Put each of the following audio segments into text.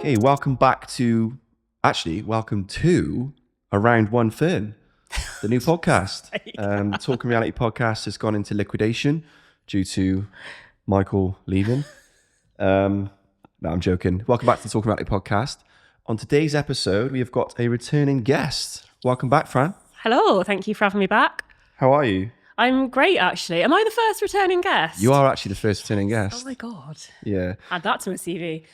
Hey, welcome to Around One Fern, the new podcast. Talking Reality podcast has gone into liquidation due to Michael leaving. No, I'm joking. Welcome back to the Talking Reality podcast. On today's episode, we have got a returning guest. Welcome back, Fran. Hello, thank you for having me back. How are you? I'm great, actually. Am I the first returning guest? You are actually the first returning guest. Oh my God. Yeah. Add that to my CV.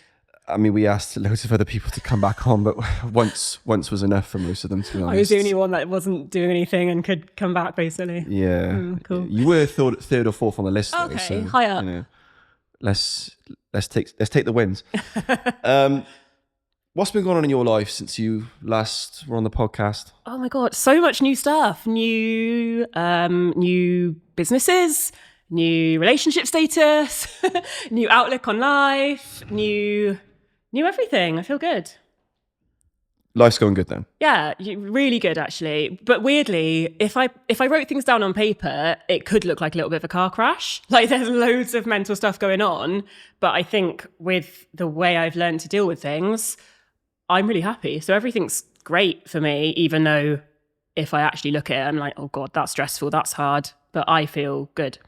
I mean, we asked loads of other people to come back on, but once was enough for most of them, to be honest. I was the only one that wasn't doing anything and could come back, basically. Yeah. Cool. You were third or fourth on the list, though. Okay, So, high up. You know, let's take the wins. What's been going on in your life since you last were on the podcast? Oh my God, so much new stuff. New businesses, new relationship status, new outlook on life, new everything. I feel good. Life's going good then? Yeah, really good actually. But weirdly, if I wrote things down on paper, it could look like a little bit of a car crash. Like there's loads of mental stuff going on. But I think with the way I've learned to deal with things, I'm really happy. So everything's great for me, even though if I actually look at it, I'm like, oh God, that's stressful, that's hard. But I feel good.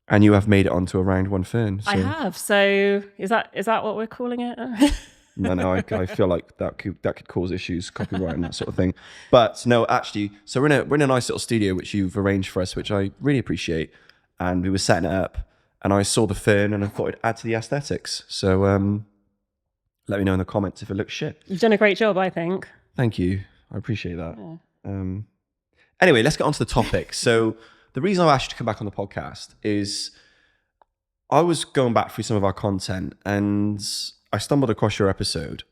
And you have made it onto Around One Fern. So. I have. So is that what we're calling it? No, I feel like that could cause issues, copyright and that sort of thing. But no, actually, so we're in a nice little studio which you've arranged for us, which I really appreciate. And we were setting it up, and I saw the fern, and I thought it'd add to the aesthetics. So let me know in the comments if it looks shit. You've done a great job, I think. Thank you, I appreciate that. Yeah. Anyway, let's get on to the topic. So the reason I asked you to come back on the podcast is I was going back through some of our content, and I stumbled across your episode,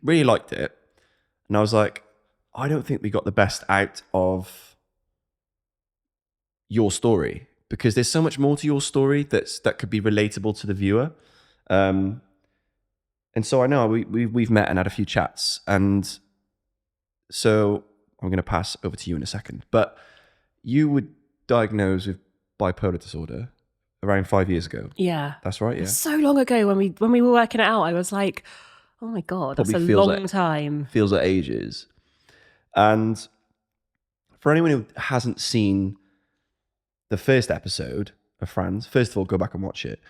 really liked it, and I was like, I don't think we got the best out of your story, because there's so much more to your story that could be relatable to the viewer. And so I know we've met and had a few chats, and so I'm going to pass over to you in a second. But you were diagnosed with bipolar disorder around 5 years ago. Yeah. That's right, yeah. So long ago when we were working it out, I was like, oh my God, that's Probably a long time. Feels like ages. And for anyone who hasn't seen the first episode of Fran's, first of all, go back and watch it.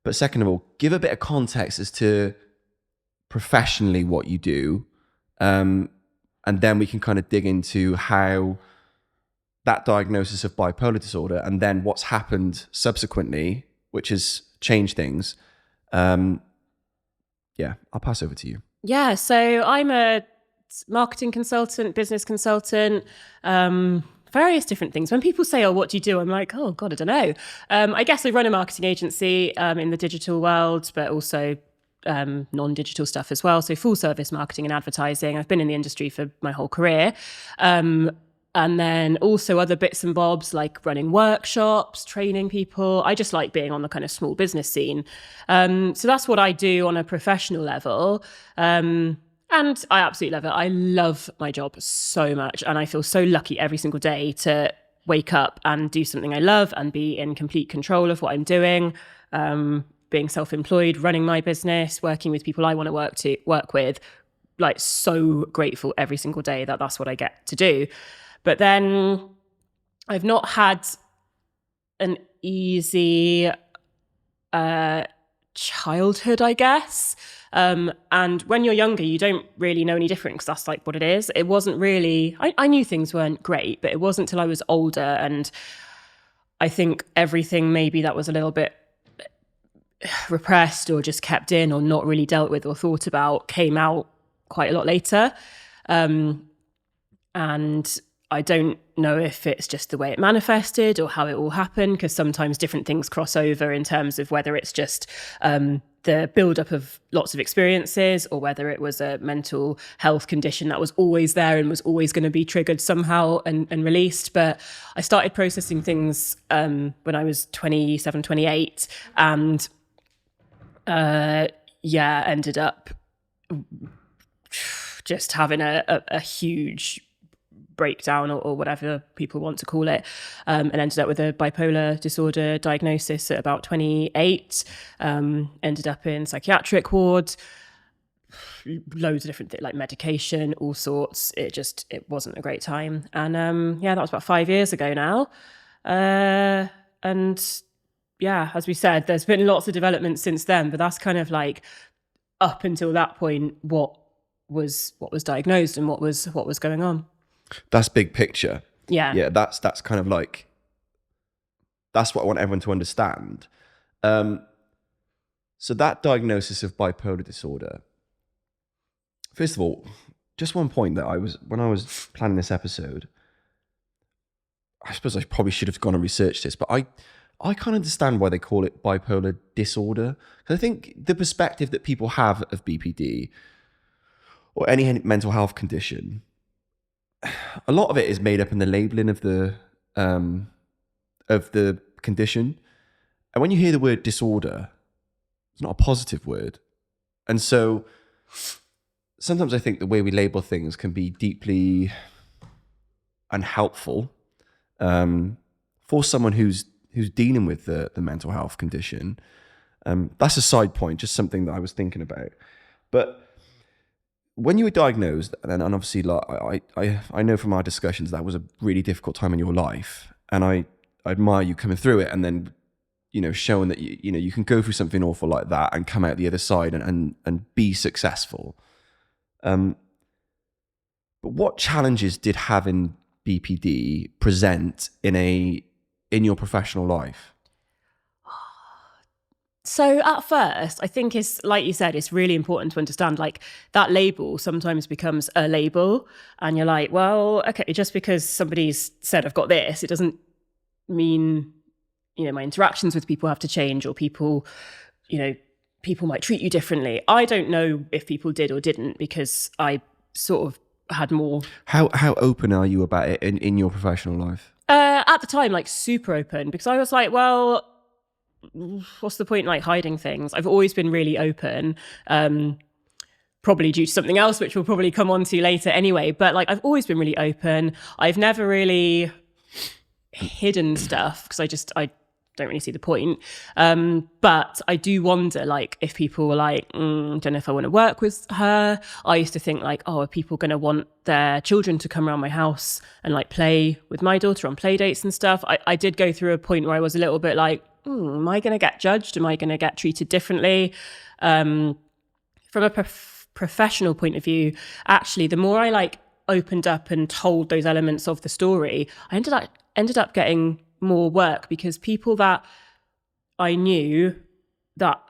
But second of all, give a bit of context as to professionally what you do. And then we can kind of dig into how that diagnosis of bipolar disorder and then what's happened subsequently, which has changed things. Yeah, I'll pass over to you. Yeah, so I'm a marketing consultant, business consultant, various different things. When people say, oh, what do you do? I'm like, oh God, I don't know. I guess I run a marketing agency in the digital world, but also non-digital stuff as well. So full service marketing and advertising. I've been in the industry for my whole career. And then also other bits and bobs like running workshops, training people. I just like being on the kind of small business scene. So that's what I do on a professional level. And I absolutely love it. I love my job so much. And I feel so lucky every single day to wake up and do something I love and be in complete control of what I'm doing. Being self-employed, running my business, working with people I want to work with. Like so grateful every single day that that's what I get to do. But then I've not had an easy childhood, I guess. And when you're younger, you don't really know any different because that's like what it is. It wasn't really, I knew things weren't great, but it wasn't until I was older. And I think everything maybe that was a little bit repressed or just kept in or not really dealt with or thought about came out quite a lot later. And I don't know if it's just the way it manifested or how it all happened, because sometimes different things cross over in terms of whether it's just the build-up of lots of experiences or whether it was a mental health condition that was always there and was always going to be triggered somehow and released. But I started processing things when I was 27, 28 and ended up just having a huge breakdown or whatever people want to call it, and ended up with a bipolar disorder diagnosis at about 28, ended up in psychiatric ward. loads of different things, like medication, all sorts. It wasn't a great time. And that was about 5 years ago now. And yeah, as we said, there's been lots of developments since then, but that's kind of like up until that point, what was diagnosed and what was going on. That's big picture. Yeah. That's kind of like, that's what I want everyone to understand. So that diagnosis of bipolar disorder, first of all, just one point that when I was planning this episode, I suppose I probably should have gone and researched this, but I can't understand why they call it bipolar disorder. Because I think the perspective that people have of BPD or any mental health condition, a lot of it is made up in the labeling of the condition. And when you hear the word disorder, it's not a positive word. And so sometimes I think the way we label things can be deeply unhelpful for someone who's dealing with the mental health condition. That's a side point, just something that I was thinking about. But when you were diagnosed, and obviously like, I know from our discussions that was a really difficult time in your life, and I admire you coming through it, and then showing that you can go through something awful like that and come out the other side and be successful. But what challenges did having BPD present in your professional life? So at first, I think it's like you said, it's really important to understand like that label sometimes becomes a label, and you're like, well, okay, just because somebody's said I've got this, it doesn't mean, my interactions with people have to change, or people might treat you differently. I don't know if people did or didn't, because I sort of had more. How open are you about it in your professional life? At the time, like super open, because I was like, well, what's the point like hiding things? I've always been really open, probably due to something else, which we'll probably come on to later anyway. But like, I've always been really open. I've never really hidden stuff, because I don't really see the point. But I do wonder, like, if people were like, don't know if I want to work with her. I used to think like, oh, are people going to want their children to come around my house and like play with my daughter on play dates and stuff? I did go through a point where I was a little bit like, am I going to get judged? Am I going to get treated differently? From a professional point of view, actually, the more I like opened up and told those elements of the story, I ended up getting more work, because people that I knew that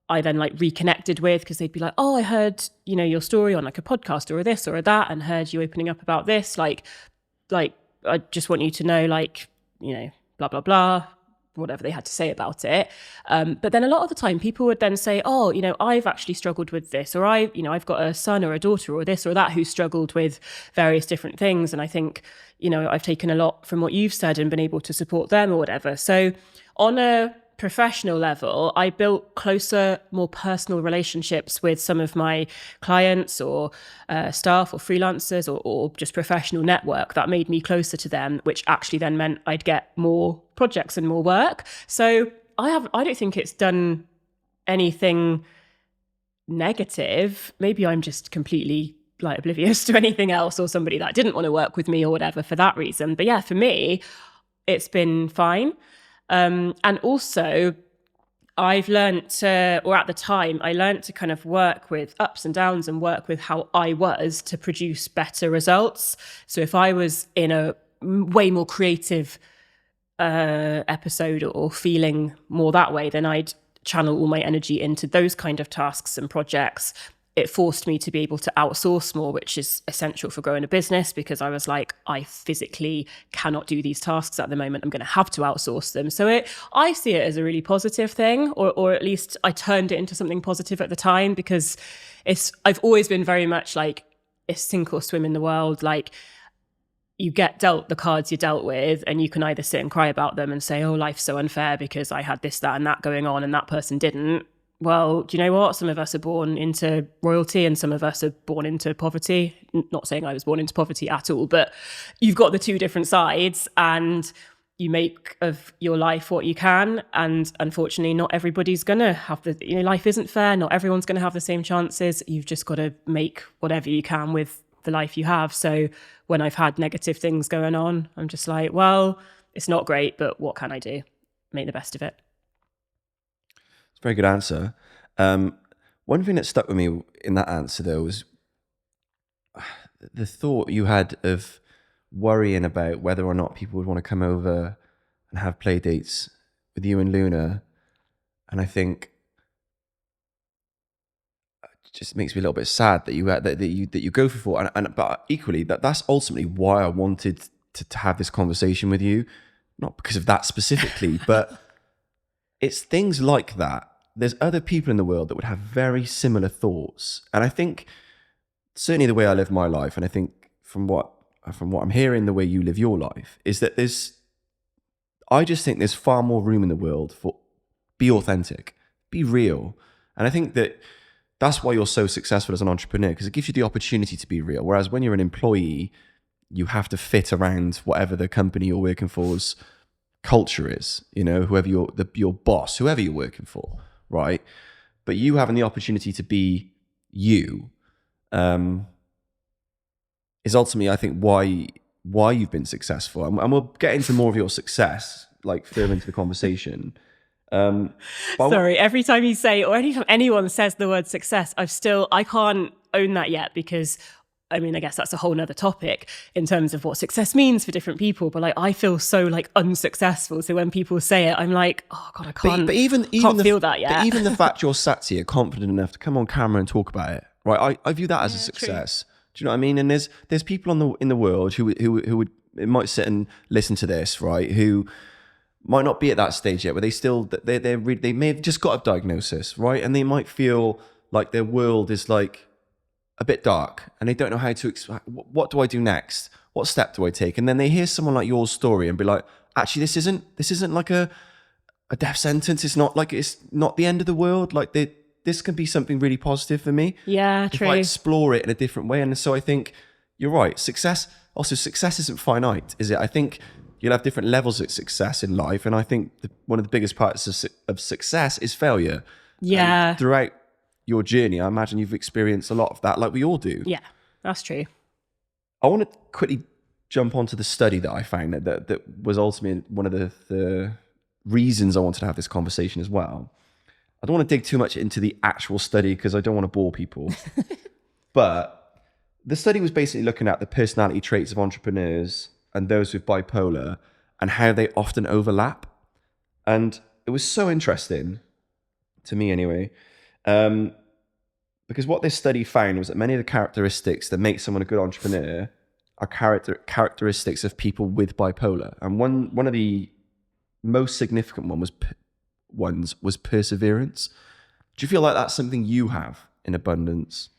I then like reconnected with, because they'd be like, oh, I heard, your story on like a podcast or a this or a that, and heard you opening up about this. Like I just want you to know, like, blah, blah, blah, whatever they had to say about it. But then a lot of the time people would then say, oh, I've actually struggled with this, or I've got a son or a daughter or this or that who struggled with various different things. And I think, I've taken a lot from what you've said and been able to support them or whatever. So on a professional level, I built closer, more personal relationships with some of my clients or staff or freelancers or just professional network that made me closer to them, which actually then meant I'd get more projects and more work. So I don't think it's done anything negative. Maybe I'm just completely like oblivious to anything else, or somebody that didn't want to work with me or whatever for that reason. But yeah, for me, it's been fine. And also I've learned to, or at the time, I learned to kind of work with ups and downs and work with how I was to produce better results. So if I was in a way more creative episode or feeling more that way, then I'd channel all my energy into those kind of tasks and projects. It forced me to be able to outsource more, which is essential for growing a business, because I was like, I physically cannot do these tasks at the moment. I'm going to have to outsource them. So I see it as a really positive thing, or at least I turned it into something positive at the time, because I've always been very much like, it's sink or swim in the world. Like, you get dealt the cards you're dealt with, and you can either sit and cry about them and say, oh, life's so unfair because I had this, that, and that going on and that person didn't. Well, do you know what? Some of us are born into royalty and some of us are born into poverty. Not saying I was born into poverty at all, but you've got the two different sides, and you make of your life what you can. And unfortunately, not everybody's going to have life isn't fair. Not everyone's going to have the same chances. You've just got to make whatever you can with the life you have. So when I've had negative things going on, I'm just like, well, it's not great, but what can I do? Make the best of it. It's a very good answer. One thing that stuck with me in that answer, though, was the thought you had of worrying about whether or not people would want to come over and have play dates with you and Luna. And I think it just makes me a little bit sad that you go for it. But equally, that's ultimately why I wanted to have this conversation with you, not because of that specifically, but it's things like that. There's other people in the world that would have very similar thoughts, and I think certainly the way I live my life, and I think from what I'm hearing, the way you live your life, is that I just think there's far more room in the world for be authentic, be real. And I think that's why you're so successful as an entrepreneur, because it gives you the opportunity to be real. Whereas when you're an employee, you have to fit around whatever the company you're working for's culture is, whoever your boss, whoever you're working for, right? But you having the opportunity to be you, is ultimately, I think, why you've been successful. And we'll get into more of your success, like further into the conversation. Sorry, every time you say, or anytime anyone says the word success, I can't own that yet, because I guess that's a whole nother topic in terms of what success means for different people. But like, I feel so like unsuccessful. So when people say it, I'm like, oh God, I can't. But even feel that yet. But even the fact you're sat here confident enough to come on camera and talk about it, right? I view that as a success. True. Do you know what I mean? And there's people in the world who would might sit and listen to this, right? Who might not be at that stage yet, but they may have just got a diagnosis, right? And they might feel like their world is like a bit dark, and they don't know how to what do I do next? What step do I take? And then they hear someone like your story and be like, actually, this isn't like a death sentence. It's not the end of the world. Like this can be something really positive for me. Yeah, true. If I explore it in a different way. And so I think you're right. Success isn't finite, is it? I think you'll have different levels of success in life. And I think one of the biggest parts of success is failure. Yeah. And throughout your journey, I imagine you've experienced a lot of that, like we all do. Yeah, that's true. I want to quickly jump onto the study that I found that was ultimately one of the reasons I wanted to have this conversation as well. I don't want to dig too much into the actual study because I don't want to bore people. But the study was basically looking at the personality traits of entrepreneurs and those with bipolar and how they often overlap. And it was so interesting, to me anyway, because what this study found was that many of the characteristics that make someone a good entrepreneur are characteristics of people with bipolar. And one of the most significant ones was perseverance. Do you feel like that's something you have in abundance?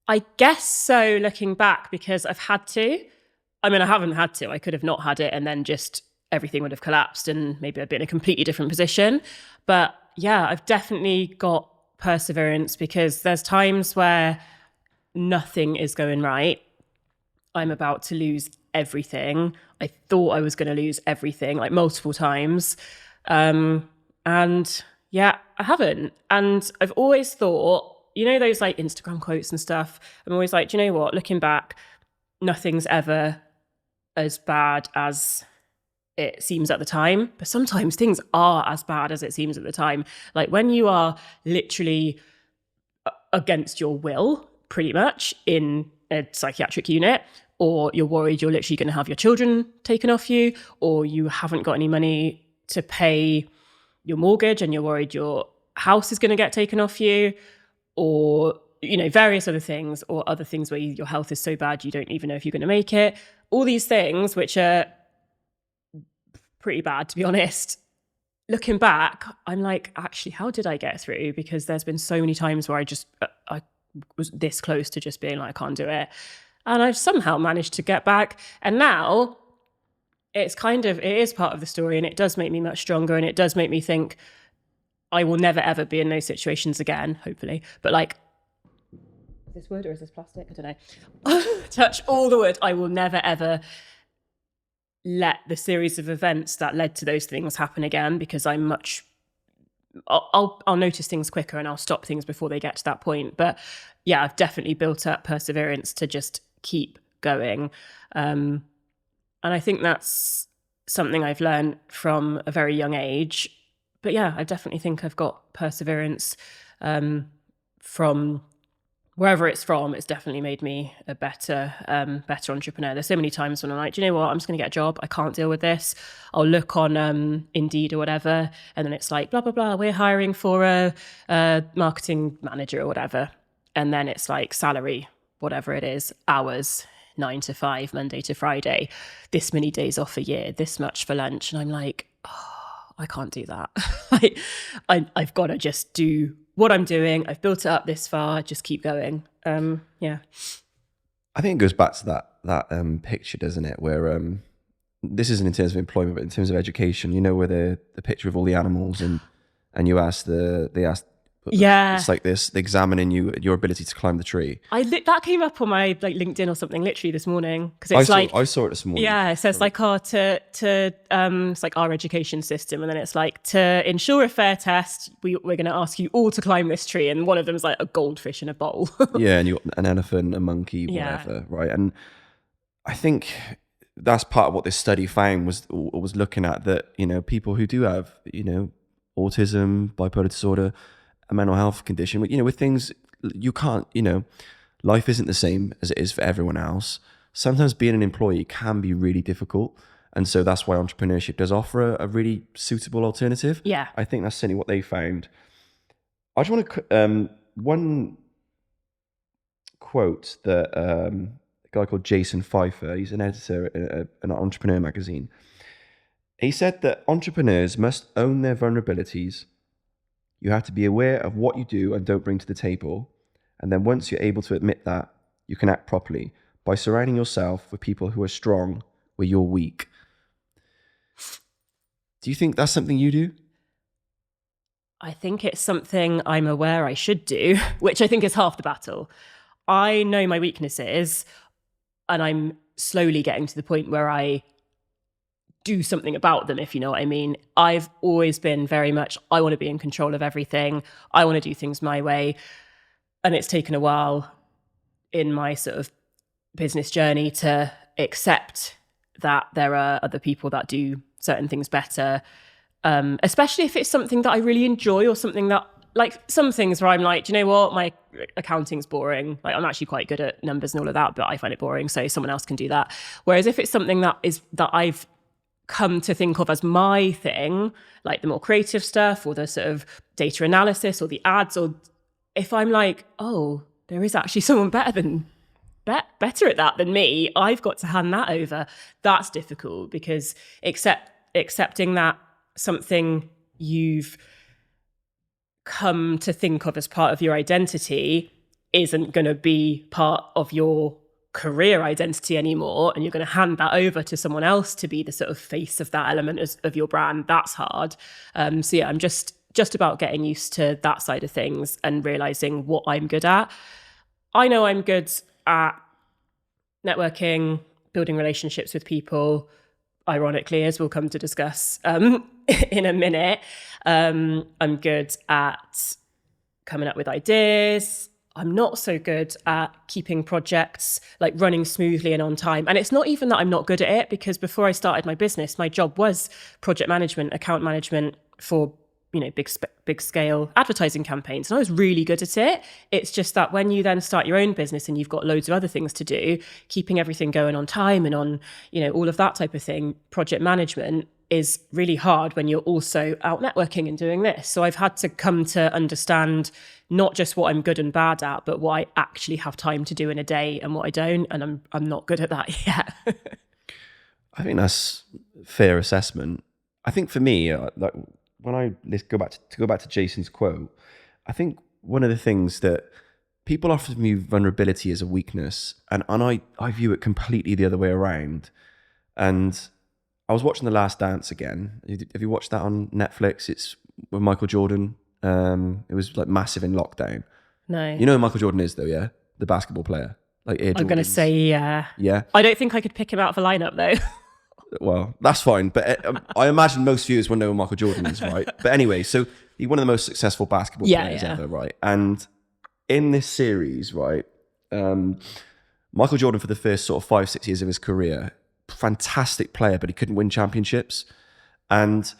I guess so, looking back, because I've had to. I haven't had to. I could have not had it, and then just everything would have collapsed and maybe I'd be in a completely different position. But yeah, I've definitely got perseverance, because there's times where nothing is going right. I'm about to lose everything. I thought I was going to lose everything, like multiple times. And yeah, I haven't. And I've always thought, those like Instagram quotes and stuff, I'm always like, do you know what? Looking back, nothing's ever as bad as it seems at the time. But sometimes things are as bad as it seems at the time. Like when you are literally against your will, pretty much, in a psychiatric unit, or you're worried you're literally going to have your children taken off you, or you haven't got any money to pay your mortgage and you're worried your house is going to get taken off you, or various other things, or other things where your health is so bad you don't even know if you're going to make it. All these things, which are pretty bad, to be honest. Looking back, I'm like, actually, how did I get through? Because there's been so many times where I was this close to just being like, I can't do it. And I've somehow managed to get back. And now it is part of the story, and it does make me much stronger, and it does make me think I will never ever be in those situations again, hopefully. But like, is this wood or is this plastic? I don't know. Touch all the wood. I will never ever let the series of events that led to those things happen again, because I'll notice things quicker and I'll stop things before they get to that point. But yeah, I've definitely built up perseverance to just keep going. And I think that's something I've learned from a very young age. But yeah, I definitely think I've got perseverance from wherever it's from. It's definitely made me a better entrepreneur. There's so many times when I'm like, do you know what? I'm just going to get a job. I can't deal with this. I'll look on Indeed or whatever, and then it's like, blah, blah, blah. We're hiring for a marketing manager or whatever. And then it's like salary, whatever it is, hours, 9 to 5, Monday to Friday, this many days off a year, this much for lunch. And I'm like, oh, I can't do that. I've got to just do what I'm doing. I've built it up this far, just keep going. Yeah. I think it goes back to that picture, doesn't it? Where this isn't in terms of employment, but in terms of education, you know, where the picture of all the animals and they asked yeah, it's like this, examining your ability to climb the tree. That came up on my LinkedIn or something literally this morning, because it's I saw it this morning. Yeah, it says like it's like our education system, and then it's like, to ensure a fair test, we're going to ask you all to climb this tree, and one of them is like a goldfish in a bowl. Yeah, and you got an elephant, a monkey, whatever, right? And I think that's part of what this study found was looking at that, you know, people who do have, you know, autism, bipolar disorder, a mental health condition, you know, with things you can't, you know, life isn't the same as it is for everyone else. Sometimes being an employee can be really difficult. And so that's why entrepreneurship does offer a really suitable alternative. Yeah. I think that's certainly what they found. I just want to, one quote that a guy called Jason Pfeiffer, he's an editor at an Entrepreneur magazine. He said that entrepreneurs must own their vulnerabilities. You have to be aware of what you do and don't bring to the table. And then once you're able to admit that, you can act properly by surrounding yourself with people who are strong where you're weak. Do you think that's something you do? I think it's something I'm aware I should do, which I think is half the battle. I know my weaknesses, and I'm slowly getting to the point where I do something about them, if you know what I mean. I've always been very much, I want to be in control of everything. I want to do things my way. And it's taken a while in my sort of business journey to accept that there are other people that do certain things better, especially if it's something that I really enjoy, or something that, like some things where I'm like, do you know what, my accounting's boring. Like, I'm actually quite good at numbers and all of that, but I find it boring, so someone else can do that. Whereas if it's something that I've come to think of as my thing, like the more creative stuff or the sort of data analysis or the ads, or if I'm like, oh, there is actually someone better at that than me, I've got to hand that over. That's difficult, because accepting that something you've come to think of as part of your identity isn't going to be part of your career identity anymore, and you're going to hand that over to someone else to be the sort of face of that element of your brand. That's hard. So yeah, I'm just about getting used to that side of things and realizing what I'm good at. I know I'm good at networking, building relationships with people, ironically, as we'll come to discuss in a minute. I'm good at coming up with ideas. I'm not so good at keeping projects like running smoothly and on time. And it's not even that I'm not good at it, because before I started my business, my job was project management, account management for, you know, big scale advertising campaigns. And I was really good at it. It's just that when you then start your own business and you've got loads of other things to do, keeping everything going on time and on, you know, all of that type of thing, project management is really hard when you're also out networking and doing this. So I've had to come to understand not just what I'm good and bad at, but what I actually have time to do in a day and what I don't. And I'm not good at that yet. I think that's fair assessment. I think for me, like let's go back to Jason's quote, I think one of the things that people often view vulnerability as a weakness, and I view it completely the other way around. And I was watching The Last Dance again. Have you watched that on Netflix? It's with Michael Jordan. It was like massive in lockdown. No. You know who Michael Jordan is though, yeah? The basketball player. Like Air I'm going to Jordans. say, yeah. Yeah. I don't think I could pick him out of a lineup though. Well, that's fine. But I imagine most viewers will know who Michael Jordan is, right? But anyway, so he's one of the most successful basketball players ever, right? And in this series, right, Michael Jordan, for the first sort of 5-6 years of his career, fantastic player, but he couldn't win championships. And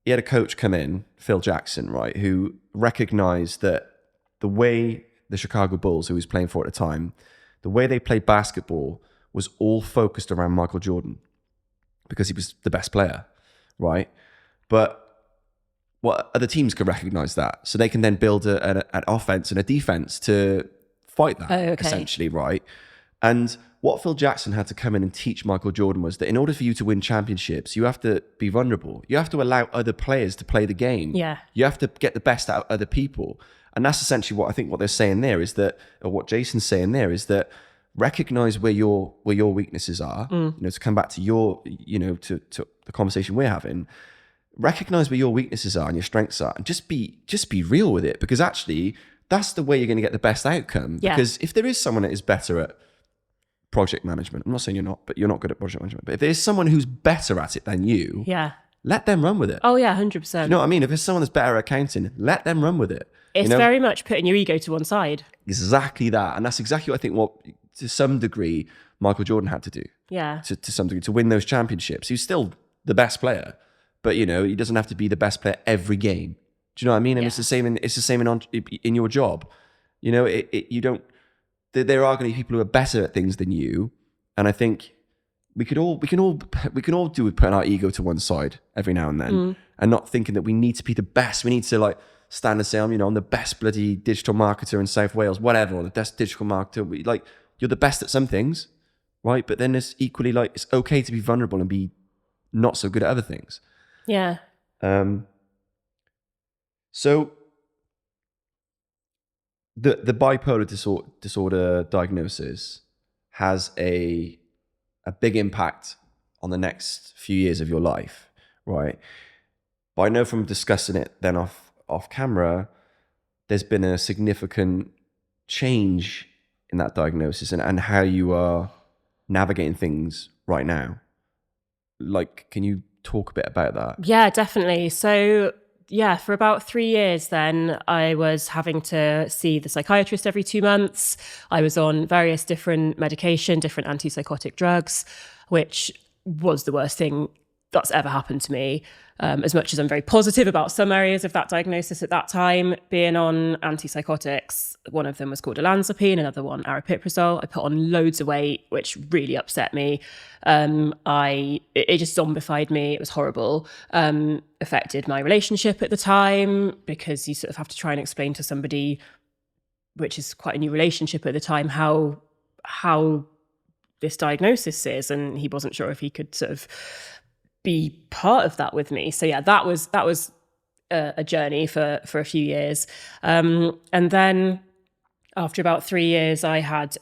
he had a coach come in, Phil Jackson, right, who recognized that the way the Chicago Bulls, who he was playing for at the time, the way they played basketball was all focused around Michael Jordan because he was the best player, right? But what other teams can recognize that, so they can then build an offense and a defense to fight that, essentially, right? And what Phil Jackson had to come in and teach Michael Jordan was that in order for you to win championships, you have to be vulnerable. You have to allow other players to play the game. Yeah. You have to get the best out of other people. And that's essentially what I think what they're saying there is that, or what Jason's saying there is that, recognize where your weaknesses are, to come back to your, to the conversation we're having, recognize where your weaknesses are and your strengths are, and just be real with it, because actually that's the way you're going to get the best outcome. Yeah. Because if there is someone that is better at project management, I'm not saying you're not, but you're not good at project management, but if there's someone who's better at it than you, let them run with it. Oh yeah, 100%. You know what I mean? If there's someone that's better at accounting, let them run with it. It's very much putting your ego to one side. Exactly that. And that's exactly what I think to some degree, Michael Jordan had to do. Yeah. To some degree, to win those championships. He's still the best player, but he doesn't have to be the best player every game. Do you know what I mean? And it's the same in your job. You don't. There are going to be people who are better at things than you, and I think we can all do with putting our ego to one side every now and then, and not thinking that we need to be the best. We need to stand and say, I'm the best bloody digital marketer in South Wales, whatever, or the best digital marketer. You're the best at some things, right? But then it's equally it's okay to be vulnerable and be not so good at other things. Yeah. So the bipolar disorder diagnosis has a big impact on the next few years of your life, right? But I know from discussing it then off camera, there's been a significant change in that diagnosis and how you are navigating things right now. Can you talk a bit about that? Yeah, definitely. So for about 3 years then, I was having to see the psychiatrist every 2 months. I was on various different medication, different antipsychotic drugs, which was the worst thing that's ever happened to me. As much as I'm very positive about some areas of that diagnosis at that time, being on antipsychotics, one of them was called olanzapine, another one aripiprazole. I put on loads of weight, which really upset me. It just zombified me. It was horrible. Affected my relationship at the time, because you sort of have to try and explain to somebody, which is quite a new relationship at the time, how this diagnosis is, and he wasn't sure if he could sort of be part of that with me. So yeah, that was a journey for a few years. And then after about 3 years, I had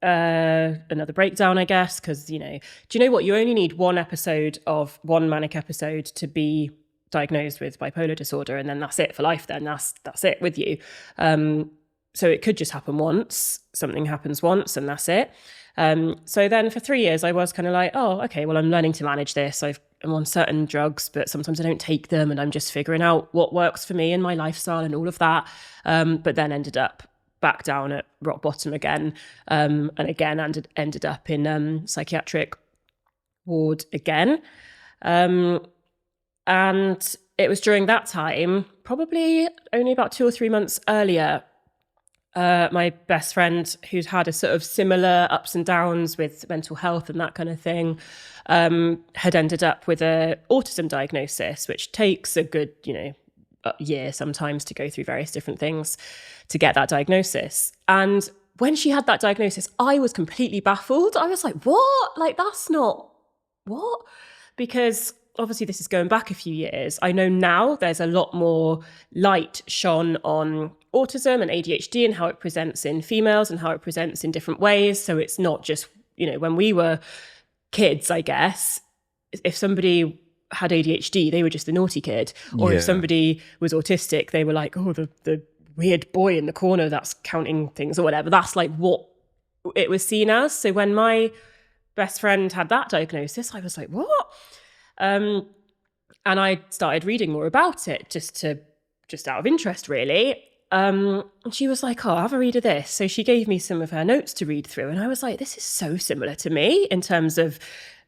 another breakdown, I guess, because, do you know what? You only need one manic episode to be diagnosed with bipolar disorder, and then that's it for life. Then that's it with you. So it could just happen once. Something happens once, and that's it. So then for 3 years, I was kind of oh, okay, well, I'm learning to manage this. I'm on certain drugs, but sometimes I don't take them, and I'm just figuring out what works for me and my lifestyle and all of that. But then ended up back down at rock bottom again, and again ended up in psychiatric ward again. And it was during that time, probably only about 2 or 3 months earlier, my best friend, who's had a sort of similar ups and downs with mental health and that kind of thing, had ended up with an autism diagnosis, which takes a good, a year sometimes to go through various different things to get that diagnosis. And when she had that diagnosis, I was completely baffled. I was like, what? That's not what? Because obviously this is going back a few years. I know now there's a lot more light shone on autism and ADHD and how it presents in females and how it presents in different ways. So it's not just, when we were kids, I guess, if somebody had ADHD, they were just the naughty kid. Or if somebody was autistic, they were like, oh, the weird boy in the corner that's counting things or whatever. That's what it was seen as. So when my best friend had that diagnosis, I was like, what? And I started reading more about it just out of interest, really. And she was like, oh, have a read of this. So she gave me some of her notes to read through. And I was like, this is so similar to me in terms of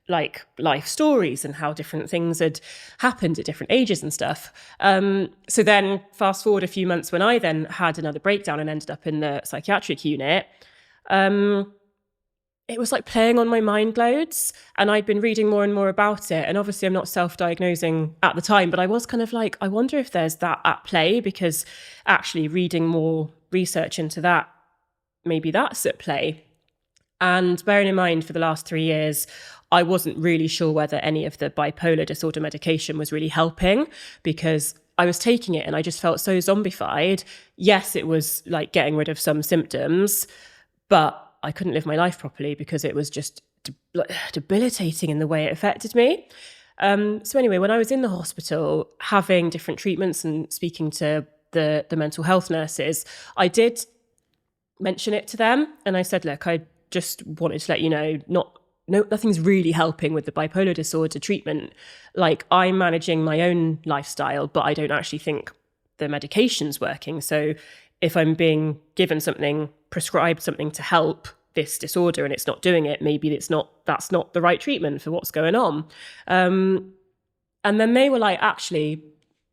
like life stories and how different things had happened at different ages and stuff. So then fast forward a few months when I then had another breakdown and ended up in the psychiatric unit. It was like playing on my mind loads, and I'd been reading more and more about it. And obviously I'm not self-diagnosing at the time, but I was kind of like, I wonder if there's that at play, because actually reading more research into that, maybe that's at play. And bearing in mind, for the last 3 years, I wasn't really sure whether any of the bipolar disorder medication was really helping, because I was taking it and I just felt so zombified. Yes, it was like getting rid of some symptoms, but I couldn't live my life properly because it was just debilitating in the way it affected me. So anyway, when I was in the hospital having different treatments and speaking to the mental health nurses, I did mention it to them. And I said, look, I just wanted to let you know, nothing's really helping with the bipolar disorder treatment. Like, I'm managing my own lifestyle, but I don't actually think the medication's working. So if I'm being given something, prescribed something to help this disorder and it's not doing it, maybe that's not the right treatment for what's going on. And then they were like, actually,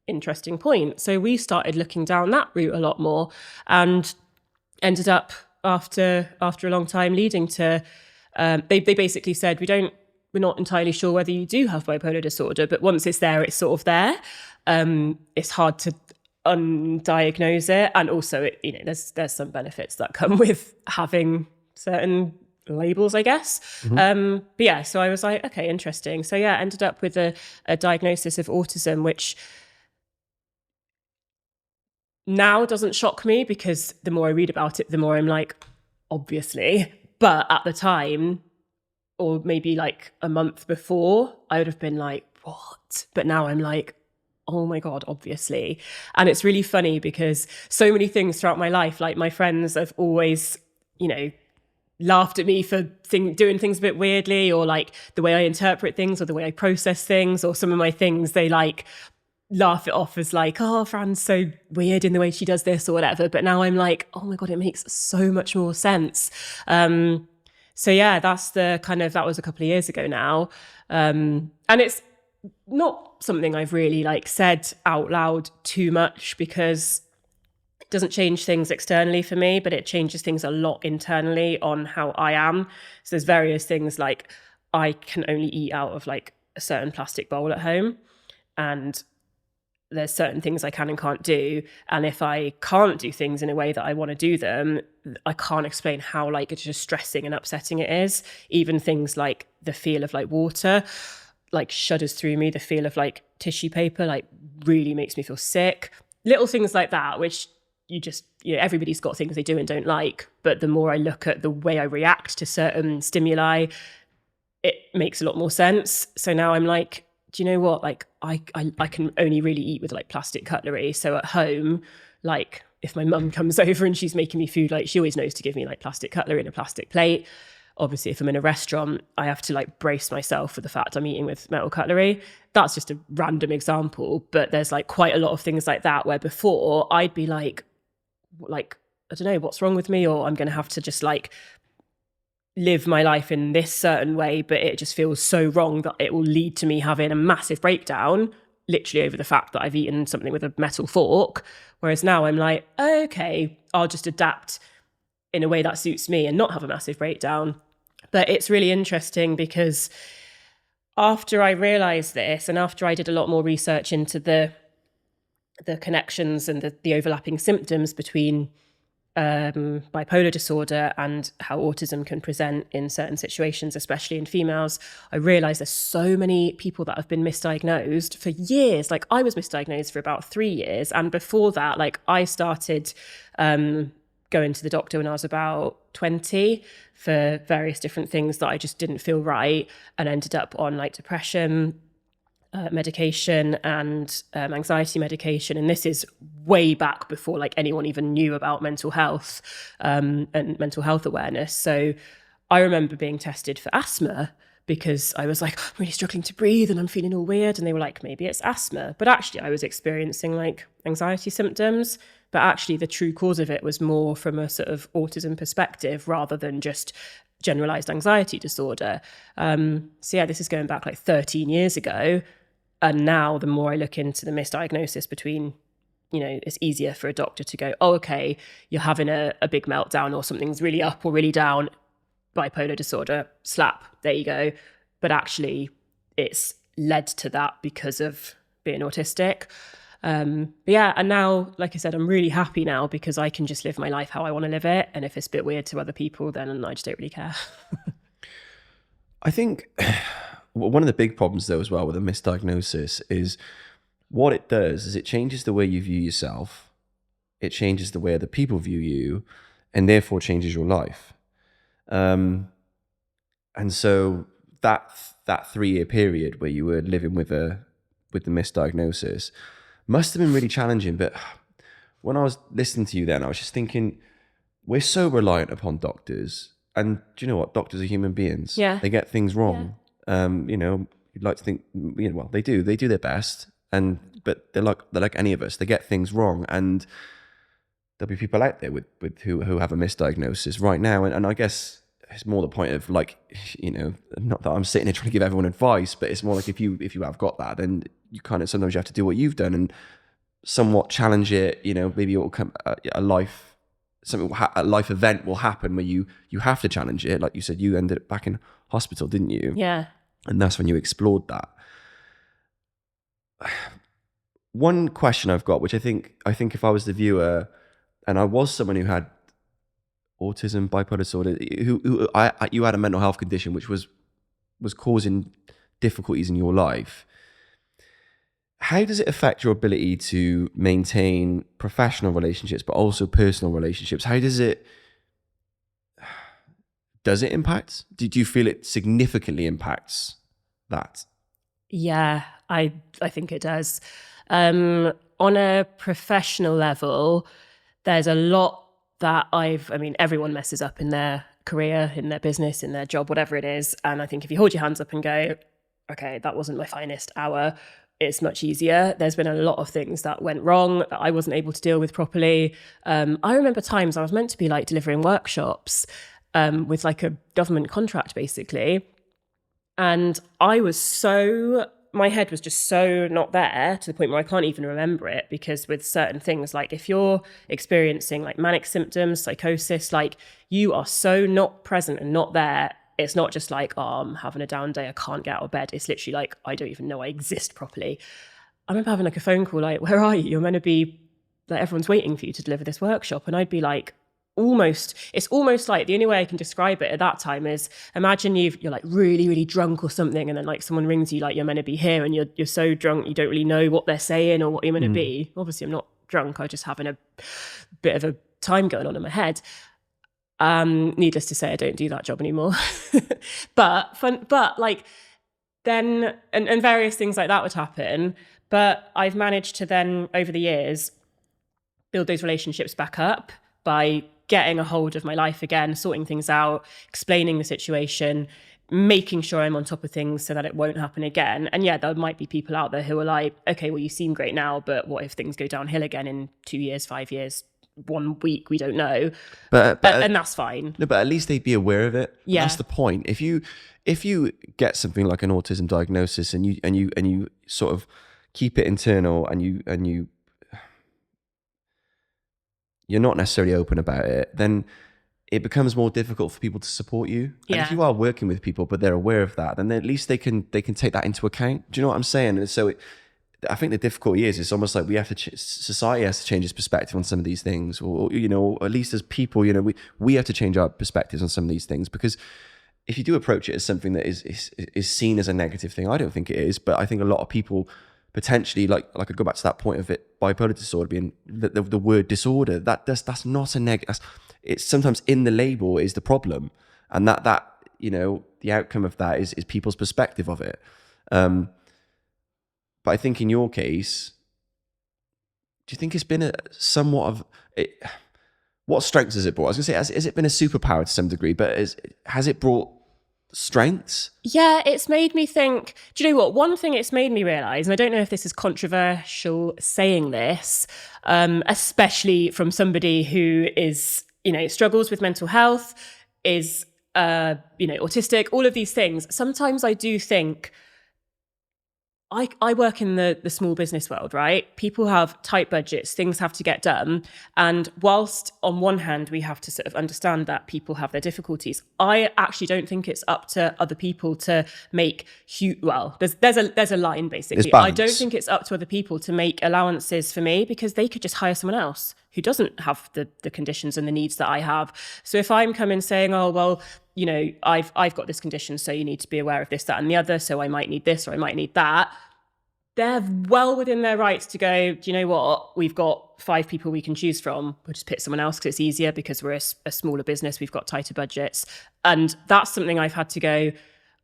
interesting point. So we started looking down that route a lot more, and ended up after a long time leading to, they basically said, we're not entirely sure whether you do have bipolar disorder, but once it's there, it's sort of there. It's hard to undiagnose it, and also there's some benefits that come with having certain labels, I guess. But yeah, so I was like, okay, interesting. So yeah, ended up with a diagnosis of autism, which now doesn't shock me, because the more I read about it, the more I'm like, obviously. But at the time, or maybe like a month before, I would have been like, what? But now I'm like, oh my God, obviously. And it's really funny because so many things throughout my life, like my friends have always, laughed at me for doing things a bit weirdly, or like the way I interpret things or the way I process things, or some of my things, they like laugh it off as like, oh, Fran's so weird in the way she does this or whatever. But now I'm like, oh my God, it makes so much more sense. So yeah, that was a couple of years ago now. And it's not something I've really like said out loud too much, because it doesn't change things externally for me, but it changes things a lot internally on how I am. So there's various things, like I can only eat out of like a certain plastic bowl at home, and there's certain things I can and can't do. And if I can't do things in a way that I want to do them, I can't explain how like it's just stressing and upsetting it is. Even things like the feel of like water, like shudders through me. The feel of like tissue paper, like really makes me feel sick. Little things like that, which everybody's got things they do and don't like. But the more I look at the way I react to certain stimuli, it makes a lot more sense. So now I'm like, do you know what? Like I can only really eat with like plastic cutlery. So at home, like if my mum comes over and she's making me food, like she always knows to give me like plastic cutlery and a plastic plate. Obviously, if I'm in a restaurant, I have to like brace myself for the fact I'm eating with metal cutlery. That's just a random example, but there's like quite a lot of things like that where before I'd be like, I don't know what's wrong with me, or I'm going to have to just like live my life in this certain way, but it just feels so wrong that it will lead to me having a massive breakdown, literally over the fact that I've eaten something with a metal fork. Whereas now I'm like, okay, I'll just adapt in a way that suits me and not have a massive breakdown. But it's really interesting because after I realized this, and after I did a lot more research into the connections and the overlapping symptoms between bipolar disorder and how autism can present in certain situations, especially in females, I realized there's so many people that have been misdiagnosed for years. Like I was misdiagnosed for about 3 years. And before that, like I started going to the doctor when I was about 20 for various different things that I just didn't feel right, and ended up on like depression medication and anxiety medication. And this is way back before like anyone even knew about mental health and mental health awareness. So I remember being tested for asthma because I was like, I'm really struggling to breathe and I'm feeling all weird. And they were like, maybe it's asthma. But actually, I was experiencing like anxiety symptoms. But actually, the true cause of it was more from a sort of autism perspective rather than just generalized anxiety disorder. So yeah, this is going back like 13 years ago. And now the more I look into the misdiagnosis between, it's easier for a doctor to go, oh, okay, you're having a big meltdown or something's really up or really down, bipolar disorder, slap, there you go. But actually, it's led to that because of being autistic. But yeah, and now, like I said, I'm really happy now because I can just live my life how I want to live it. And if it's a bit weird to other people, then I just don't really care. I think one of the big problems, though, as well with a misdiagnosis is what it does is it changes the way you view yourself. It changes the way other people view you, and therefore changes your life. And so that 3-year period where you were living with the misdiagnosis must have been really challenging. But when I was listening to you then, I was just thinking, we're so reliant upon doctors. And do you know what? Doctors are human beings. Yeah. They get things wrong. Yeah. You'd like to think, well, they do their best. But they're like any of us. They get things wrong. And there'll be people out there with who have a misdiagnosis right now. And I guess it's more the point of like, not that I'm sitting here trying to give everyone advice, but it's more like if you have got that, then you kind of sometimes you have to do what you've done and somewhat challenge it. Maybe it will come a life event will happen where you have to challenge it. Like you said, you ended up back in hospital, didn't you? Yeah. And that's when you explored that. One question I've got, which I think if I was the viewer and I was someone who had autism, bipolar disorder, you had a mental health condition which was causing difficulties in your life. How does it affect your ability to maintain professional relationships, but also personal relationships? How does it impact? Do you feel it significantly impacts that? Yeah, I think it does. On a professional level, there's a lot that everyone messes up in their career, in their business, in their job, whatever it is. And I think if you hold your hands up and go, okay, that wasn't my finest hour, it's much easier. There's been a lot of things that went wrong that I wasn't able to deal with properly. I remember times I was meant to be like delivering workshops with like a government contract, basically. And my head was just so not there to the point where I can't even remember it, because with certain things, like if you're experiencing like manic symptoms, psychosis, like you are so not present and not there. It's not just like, oh, I'm having a down day, I can't get out of bed. It's literally like, I don't even know I exist properly. I remember having like a phone call, like, where are you? You're meant to be, like, everyone's waiting for you to deliver this workshop. And I'd be like, it's almost like the only way I can describe it at that time is imagine you're like really, really drunk or something. And then like someone rings you, like you're meant to be here and you're so drunk, you don't really know what they're saying or what you're meant to be. Obviously I'm not drunk. I'm just having a bit of a time going on in my head. Needless to say, I don't do that job anymore. but like then, and various things like that would happen. But I've managed to then, over the years, build those relationships back up by getting a hold of my life again, sorting things out, explaining the situation, making sure I'm on top of things so that it won't happen again. And yeah, there might be people out there who are like, okay, well, you seem great now, but what if things go downhill again in 2 years, 5 years, 1 week? We don't know. But and that's fine. No, but at least they'd be aware of it. Yeah. And that's the point. If you get something like an autism diagnosis and you sort of keep it internal and you're not necessarily open about it, then it becomes more difficult for people to support you. And if you are working with people, but they're aware of that, then at least they can take that into account. Do you know what I'm saying? And so I think the difficulty is, it's almost like we have to, society has to change its perspective on some of these things, or at least as people, we have to change our perspectives on some of these things, because if you do approach it as something that is seen as a negative thing, I don't think it is, but I think a lot of people potentially, like I go back to that point of it, bipolar disorder being the word disorder, that's not a negative. It's sometimes in the label is the problem, and that the outcome of that is people's perspective of it. But I think in your case, do you think it's been somewhat of it? what strengths has it brought? I was going to say, has it been a superpower to some degree, but has it brought strengths? Yeah, it's made me think, do you know what? One thing it's made me realize, and I don't know if this is controversial saying this, especially from somebody who is, struggles with mental health, is, autistic, all of these things. Sometimes I do think, I work in the small business world, right? People have tight budgets, things have to get done. And whilst on one hand, we have to sort of understand that people have their difficulties, I actually don't think it's up to other people to make huge, well, there's a line basically. I don't think it's up to other people to make allowances for me, because they could just hire someone else who doesn't have the conditions and the needs that I have. So if I'm coming saying, oh, well, I've got this condition, so you need to be aware of this, that, and the other, so I might need this or I might need that, they're well within their rights to go, do you know what? We've got 5 people we can choose from. We'll just pick someone else because it's easier, because we're a smaller business. We've got tighter budgets. And that's something I've had to go,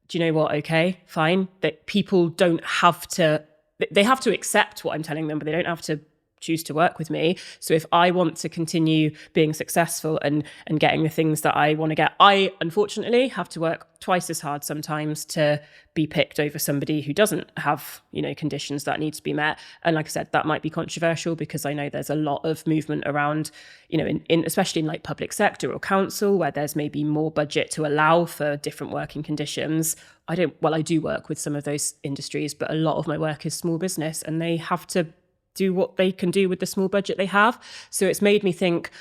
do you know what? Okay, fine. That people don't have to, they have to accept what I'm telling them, but they don't have to choose to work with me. So if I want to continue being successful and getting the things that I want to get, I unfortunately have to work twice as hard sometimes to be picked over somebody who doesn't have, conditions that need to be met. And like I said, that might be controversial, because I know there's a lot of movement around, in especially in like public sector or council, where there's maybe more budget to allow for different working conditions. I do work with some of those industries, but a lot of my work is small business, and they have to do what they can do with the small budget they have. So it's made me think,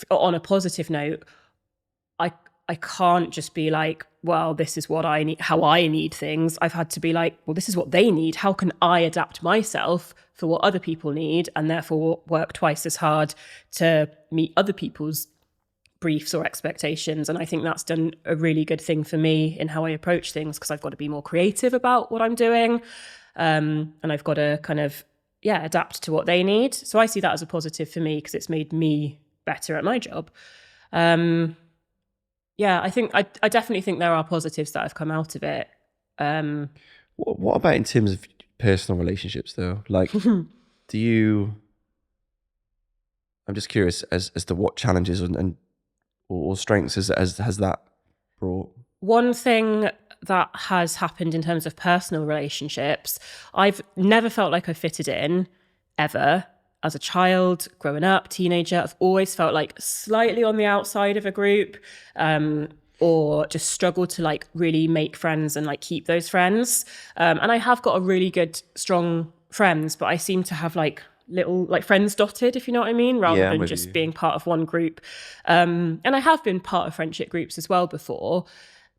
on a positive note, I can't just be like, well, this is what I need, how I need things. I've had to be like, well, this is what they need. How can I adapt myself for what other people need, and therefore work twice as hard to meet other people's briefs or expectations? And I think that's done a really good thing for me in how I approach things, because I've got to be more creative about what I'm doing. And I've got to kind of, adapt to what they need. So I see that as a positive for me, because it's made me better at my job. I think I definitely think there are positives that have come out of it. What about in terms of personal relationships, though? Like, I'm just curious as to what challenges or strengths has that brought? One thing that has happened in terms of personal relationships, I've never felt like I fitted in, ever. As a child, growing up, teenager, I've always felt like slightly on the outside of a group, or just struggled to like really make friends and like keep those friends. And I have got a really good, strong friends, but I seem to have like little like friends dotted, if you know what I mean, rather than just being part of one group. And I have been part of friendship groups as well before.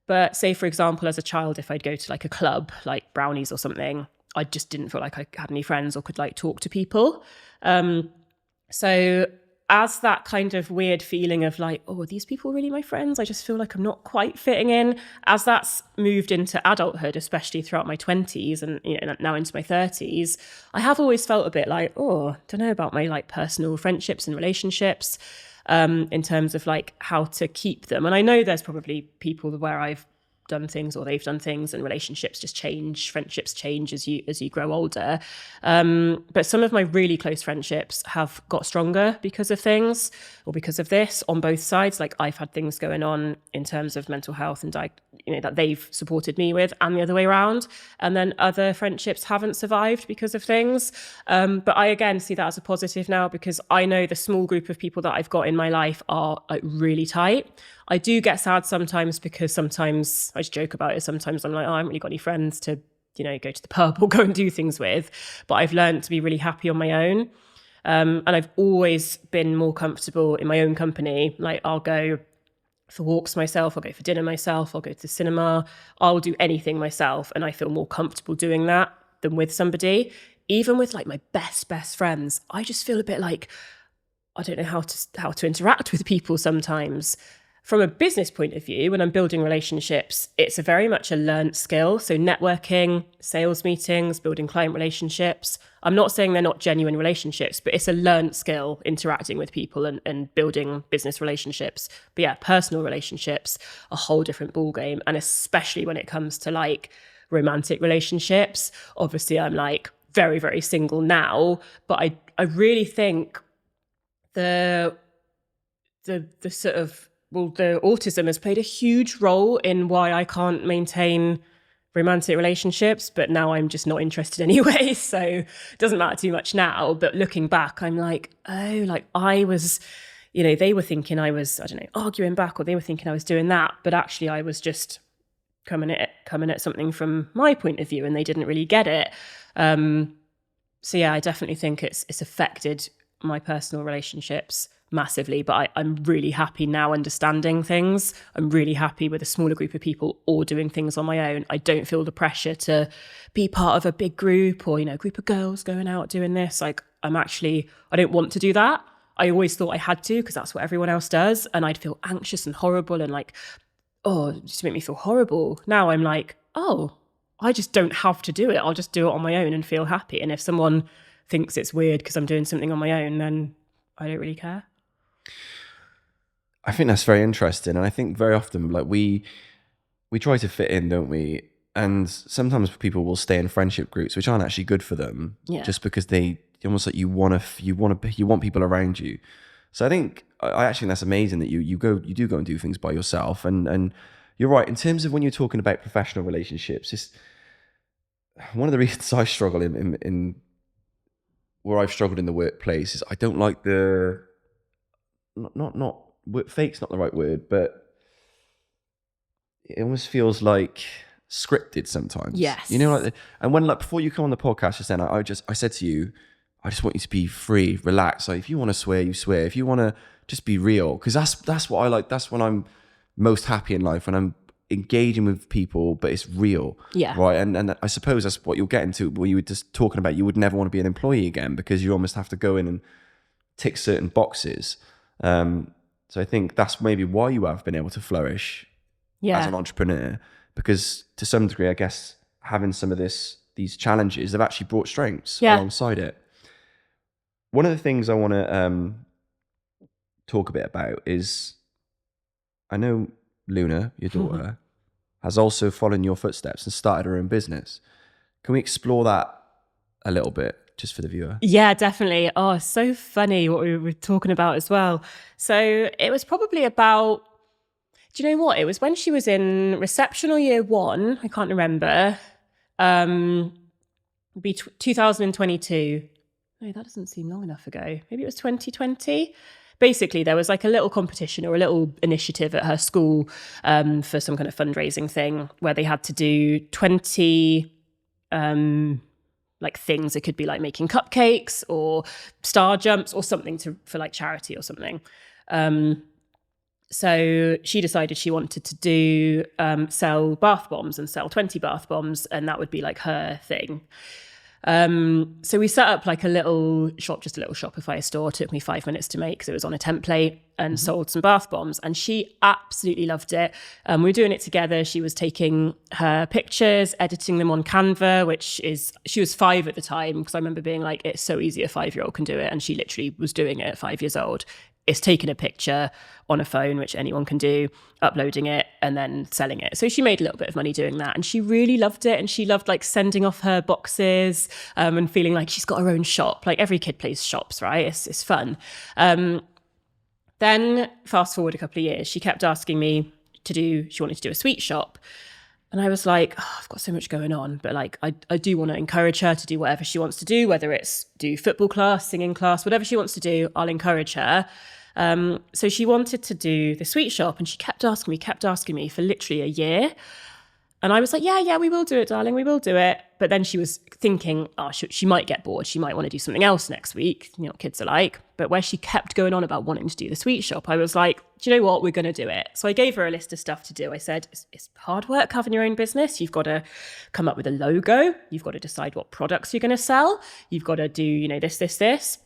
But say, for example, as a child, if I'd go to like a club, like Brownies or something, I just didn't feel like I had any friends or could like talk to people. So as that kind of weird feeling of like, oh, are these people really my friends? I just feel like I'm not quite fitting in. As that's moved into adulthood, especially throughout my 20s and now into my 30s, I have always felt a bit like, oh, don't know about my like personal friendships and relationships, in terms of like how to keep them. And I know there's probably people where I've done things or they've done things and relationships just change, friendships change as you grow older. But some of my really close friendships have got stronger because of things or because of this on both sides. Like I've had things going on in terms of mental health and that they've supported me with, and the other way around. And then other friendships haven't survived because of things. But I again see that as a positive now, because I know the small group of people that I've got in my life are like really tight. I do get sad sometimes because sometimes I just joke about it. Sometimes I'm like, oh, I haven't really got any friends to, go to the pub or go and do things with. But I've learned to be really happy on my own. And I've always been more comfortable in my own company. Like I'll go for walks myself, I'll go for dinner myself, I'll go to the cinema, I'll do anything myself. And I feel more comfortable doing that than with somebody. Even with like my best friends, I just feel a bit like, I don't know how to interact with people sometimes. From a business point of view, when I'm building relationships, it's a very much a learned skill. So networking, sales meetings, building client relationships. I'm not saying they're not genuine relationships, but it's a learned skill interacting with people and building business relationships. But yeah, personal relationships, a whole different ballgame. And especially when it comes to like romantic relationships. Obviously, I'm like very, very single now, but I really think the sort of, well, the autism has played a huge role in why I can't maintain romantic relationships, but now I'm just not interested anyway. So it doesn't matter too much now. But looking back, I'm like, oh, like I was, they were thinking I was, I don't know, arguing back, or they were thinking I was doing that. But actually I was just coming at something from my point of view, and they didn't really get it. So yeah, I definitely think it's affected my personal relationships massively, but I'm really happy now understanding things. I'm really happy with a smaller group of people or doing things on my own. I don't feel the pressure to be part of a big group or, a group of girls going out doing this. Like I don't want to do that. I always thought I had to because that's what everyone else does. And I'd feel anxious and horrible and like, oh, it just made me feel horrible. Now I'm like, oh, I just don't have to do it. I'll just do it on my own and feel happy. And if someone thinks it's weird because I'm doing something on my own, then I don't really care. I think that's very interesting. And I think very often, like we try to fit in, don't we? And sometimes people will stay in friendship groups, which aren't actually good for them, just because they almost like you want people around you. So I think I actually think that's amazing that you do go and do things by yourself. And you're right in terms of when you're talking about professional relationships. It's one of the reasons I struggle in where I've struggled in the workplace is I don't like the not fake's not the right word, but it almost feels like scripted sometimes. Yes. And when before you come on the podcast just then, I said to you, I just want you to be free, relax. Like if you want to swear, you swear. If you want to just be real, because that's what I like. That's when I'm most happy in life, when I'm engaging with people, but it's real. Yeah. Right. And I suppose that's what you'll get into when you were just talking about you would never want to be an employee again because you almost have to go in and tick certain boxes. So I think that's maybe why you have been able to flourish as an entrepreneur, because to some degree, I guess having some of these challenges have actually brought strengths alongside it. One of the things I want to talk a bit about is, I know Luna, your daughter, has also followed in your footsteps and started her own business. Can we explore that a little bit? Just for the viewer. Yeah, definitely. Oh, so funny what we were talking about as well. So it was probably about, do you know what? It was when she was in reception or year one. I can't remember. Be 2022. No, that doesn't seem long enough ago. Maybe it was 2020. Basically, there was like a little competition or a little initiative at her school for some kind of fundraising thing where they had to do 20... like things. It could be like making cupcakes or star jumps or something for like charity or something. So she decided she wanted to do sell bath bombs and sell 20 bath bombs, and that would be like her thing. So we set up like a little shop, just a little Shopify store. It took me 5 minutes to make because it was on a template, and sold some bath bombs. And she absolutely loved it. We were doing it together. She was taking her pictures, editing them on Canva, she was 5 at the time, because I remember being like, it's so easy, a 5-year-old can do it. And she literally was doing it at 5 years old. It's taking a picture on a phone, which anyone can do, uploading it and then selling it. So she made a little bit of money doing that. And she really loved it. And she loved like sending off her boxes and feeling like she's got her own shop. Like every kid plays shops, right? It's fun. Then fast forward a couple of years, she kept asking me she wanted to do a sweet shop. And I was like, oh, I've got so much going on, but like, I do want to encourage her to do whatever she wants to do, whether it's do football class, singing class, whatever she wants to do, I'll encourage her. So she wanted to do the sweet shop, and she kept asking me for literally a year. And I was like, yeah, we will do it, darling. We will do it. But then she was thinking, oh, she might get bored. She might want to do something else next week. You know what kids are like. But where she kept going on about wanting to do the sweet shop, I was like, do you know what? We're going to do it. So I gave her a list of stuff to do. I said, it's hard work having your own business. You've got to come up with a logo. You've got to decide what products you're going to sell. You've got to do, this.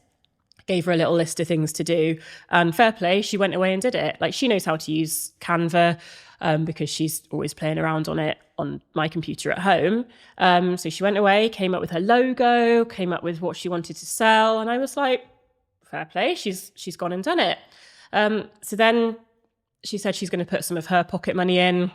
Gave her a little list of things to do, and fair play, she went away and did it. Like, she knows how to use Canva because she's always playing around on it on my computer at home. So she went away, came up with her logo, came up with what she wanted to sell, and I was like, fair play, she's gone and done it. So then she said she's going to put some of her pocket money in.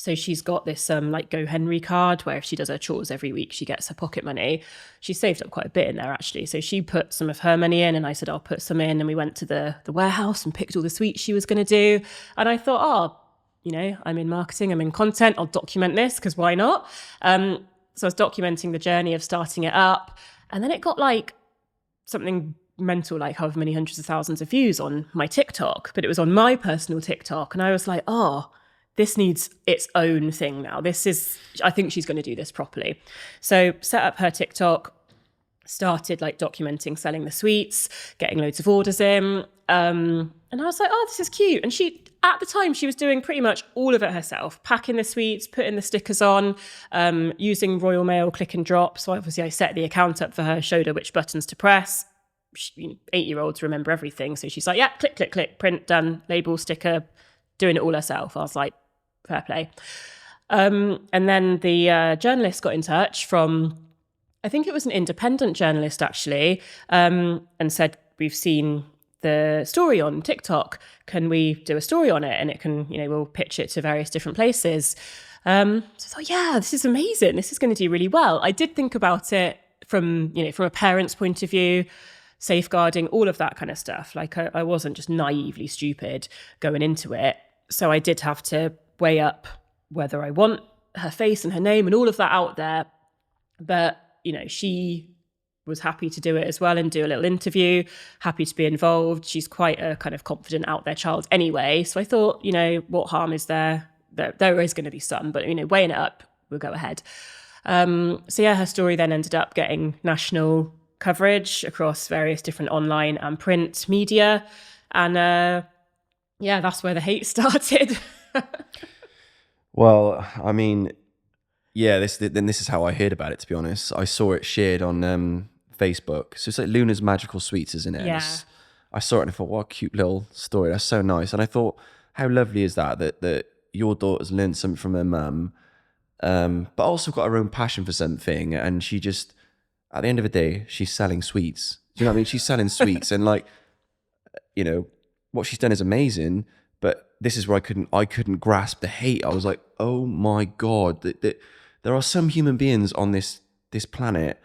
So she's got this like Go Henry card where if she does her chores every week, she gets her pocket money. She saved up quite a bit in there, actually. So she put some of her money in and I said, I'll put some in. And we went to the warehouse and picked all the sweets she was going to do. And I thought, I'm in marketing, I'm in content, I'll document this because why not? So I was documenting the journey of starting it up. And then it got like something mental, like however many hundreds of thousands of views on my TikTok. But it was on my personal TikTok. And I was like, this needs its own thing now. I think she's going to do this properly. So set up her TikTok, started like documenting selling the sweets, getting loads of orders in. And I was like, this is cute. And at the time, she was doing pretty much all of it herself, packing the sweets, putting the stickers on, using Royal Mail click and drop. So obviously I set the account up for her, showed her which buttons to press. 8-year-olds remember everything. So she's like, yeah, click, click, click, print, done, label, sticker, doing it all herself. I was like, fair play. And then the journalist got in touch from, I think it was an independent journalist actually, and said, we've seen the story on TikTok. Can we do a story on it? And it can, we'll pitch it to various different places. So I thought, yeah, this is amazing. This is going to do really well. I did think about it from a parent's point of view, safeguarding, all of that kind of stuff. Like I wasn't just naively stupid going into it. So I did have to weigh up whether I want her face and her name and all of that out there. But, she was happy to do it as well and do a little interview, happy to be involved. She's quite a kind of confident out there child anyway. So I thought, what harm is there? There is going to be some, but, weighing it up, we'll go ahead. So yeah, her story then ended up getting national coverage across various different online and print media. And that's where the hate started. Well, I mean, yeah, this is how I heard about it, to be honest. I saw it shared on Facebook. So it's like Luna's Magical Sweets, isn't it? Yeah. I saw it and I thought, what a cute little story. That's so nice. And I thought, how lovely is that your daughter's learned something from her mum, but also got her own passion for something. And she just, at the end of the day, she's selling sweets. Do you know what I mean? She's selling sweets and what she's done is amazing. But this is where I couldn't grasp the hate. I was like, oh my God, that there are some human beings on this planet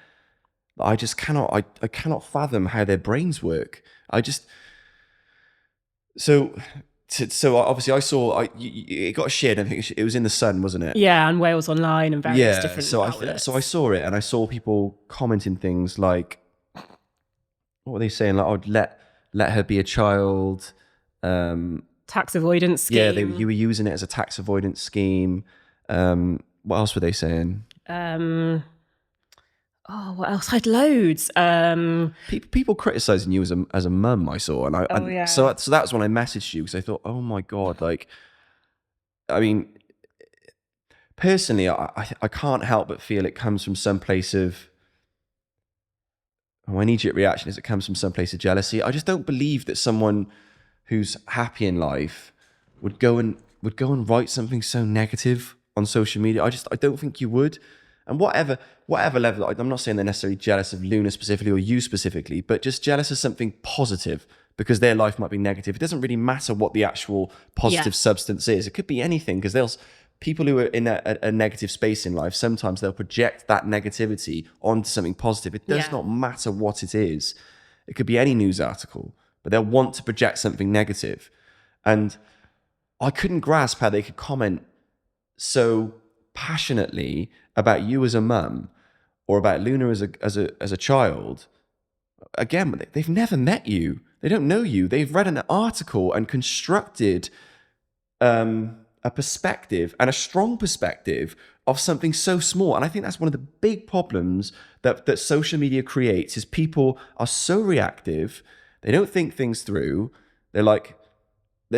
that I just cannot, I cannot fathom how their brains work. So obviously I saw, it got shared. I think it was in the Sun, wasn't it? Yeah, and Wales Online and various different outlets. So I saw it and I saw people commenting things like, what were they saying? Like, I'd let her be a child. Tax avoidance scheme. Yeah, you were using it as a tax avoidance scheme. What else were they saying? What else? I had loads. People criticizing you as a mum, I saw, and so that was when I messaged you because I thought, oh my God, like, I mean, personally, I can't help but feel it comes from some place of. My knee-jerk reaction is it comes from some place of jealousy. I just don't believe that someone who's happy in life would go and write something so negative on social media. I don't think you would. And whatever level, I'm not saying they're necessarily jealous of Luna specifically or you specifically, but just jealous of something positive because their life might be negative. It doesn't really matter what the actual positive substance is. It could be anything because people who are in a negative space in life, sometimes they'll project that negativity onto something positive. It does not matter what it is. It could be any news article, but they'll want to project something negative. And I couldn't grasp how they could comment so passionately about you as a mum or about Luna as a child. Again, they've never met you. They don't know you. They've read an article and constructed a perspective and a strong perspective of something so small. And I think that's one of the big problems that social media creates is people are so reactive. They don't think things through. They're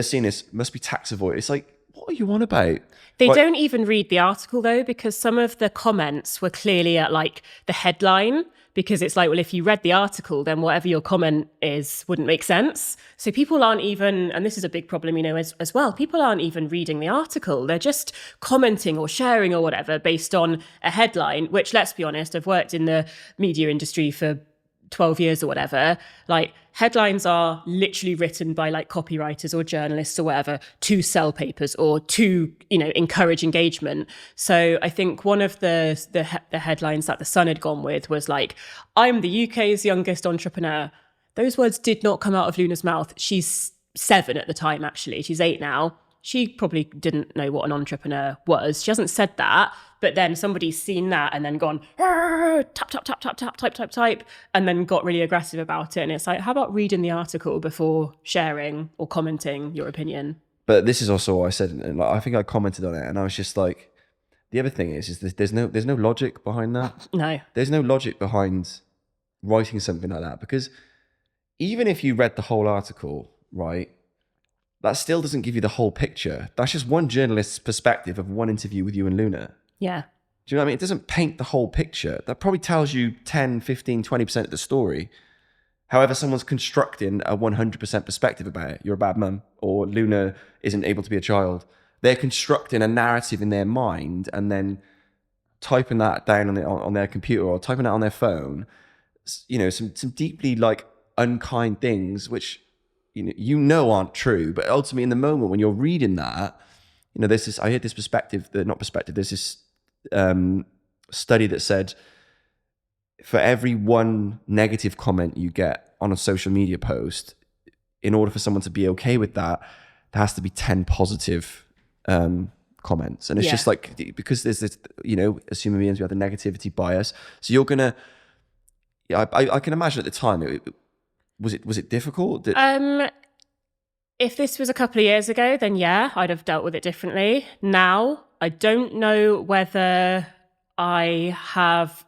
seeing this, must be tax avoid. It's like, what are you on about? They don't even read the article though, because some of the comments were clearly at like the headline, because it's like, well, if you read the article, then whatever your comment is wouldn't make sense. So people aren't even, and this is a big problem, as well, people aren't even reading the article. They're just commenting or sharing or whatever based on a headline, which, let's be honest, I've worked in the media industry for 12 years or whatever, like headlines are literally written by like copywriters or journalists or whatever to sell papers or to, encourage engagement. So I think one of the headlines that The Sun had gone with was like, I'm the UK's youngest entrepreneur. Those words did not come out of Luna's mouth. She's 7 at the time, actually. She's 8 now. She probably didn't know what an entrepreneur was. She hasn't said that, but then somebody's seen that and then gone, tap, tap, tap, tap, tap, type, type, type, and then got really aggressive about it. And it's like, how about reading the article before sharing or commenting your opinion? But this is also what I said, and I think I commented on it, and I was just like, the other thing is there's no logic behind that. No. There's no logic behind writing something like that, because even if you read the whole article, right, that still doesn't give you the whole picture. That's just one journalist's perspective of one interview with you and Luna. Yeah. Do you know what I mean? It doesn't paint the whole picture. That probably tells you 10, 15, 20% of the story. However, someone's constructing a 100% perspective about it. You're a bad mum, or Luna isn't able to be a child. They're constructing a narrative in their mind and then typing that down on their computer or typing it on their phone. Some deeply like unkind things, which aren't true, but ultimately in the moment when you're reading that, there's this, I heard this there's this study that said for every one negative comment you get on a social media post, in order for someone to be okay with that, there has to be 10 positive comments. And it's just like, because there's this, as human beings, we have the negativity bias. So you're gonna, I can imagine at the time, was it difficult? If this was a couple of years ago, then yeah, I'd have dealt with it differently. Now, I don't know whether I have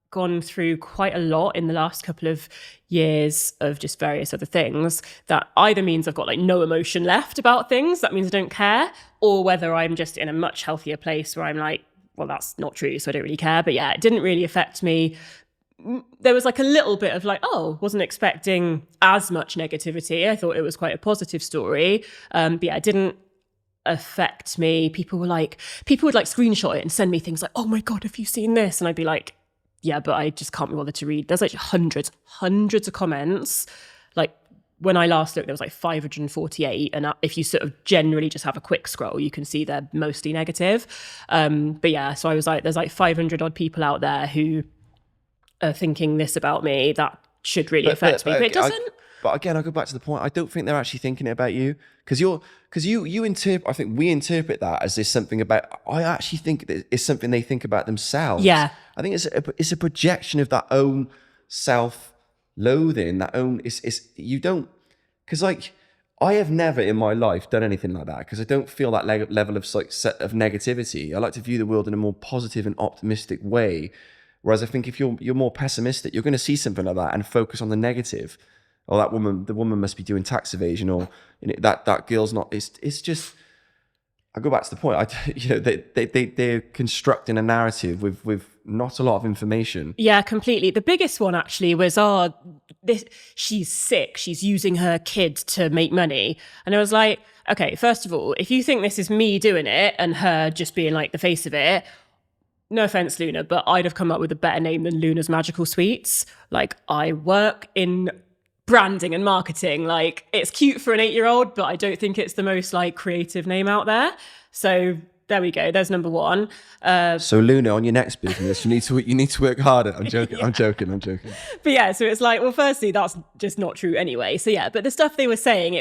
gone through quite a lot in the last couple of years of just various other things that either means I've got like no emotion left about things, that means I don't care, or whether I'm just in a much healthier place where I'm like, well, that's not true, so I don't really care. But yeah, it didn't really affect me. There was like a little bit of like, wasn't expecting as much negativity. I thought it was quite a positive story. But yeah, it didn't affect me. People would like screenshot it and send me things like, oh my God, have you seen this? And I'd be like, yeah, but I just can't be bothered to read. There's like hundreds of comments. Like when I last looked, there was like 548. And if you sort of generally just have a quick scroll, you can see they're mostly negative. But yeah, so I was like, there's like 500 odd people out there who are thinking this about me that should really affect me, but it doesn't. But again, I go back to the point. I don't think they're actually thinking it about you, because you interpret. I think we interpret that as this something about. I actually think that it's something they think about themselves. Yeah, I think it's a projection of that own self-loathing. That own you don't, because like I have never in my life done anything like that, because I don't feel that level of like set of negativity. I like to view the world in a more positive and optimistic way. Whereas I think if you're more pessimistic, you're going to see something like that and focus on the negative. Oh, the woman must be doing tax evasion, or that girl's not. It's just. I go back to the point. They're constructing a narrative with not a lot of information. Yeah, completely. The biggest one actually was, she's sick. She's using her kid to make money, and I was like, okay, first of all, if you think this is me doing it and her just being like the face of it. No offense, Luna, but I'd have come up with a better name than Luna's Magical Sweets. Like, I work in branding and marketing. Like, it's cute for an 8-year-old, but I don't think it's the most like creative name out there. So there we go. There's number one. So Luna, on your next business, you need to work harder. I'm joking. Yeah. I'm joking. But yeah, so it's like, well, firstly, that's just not true anyway. So yeah, but the stuff they were saying,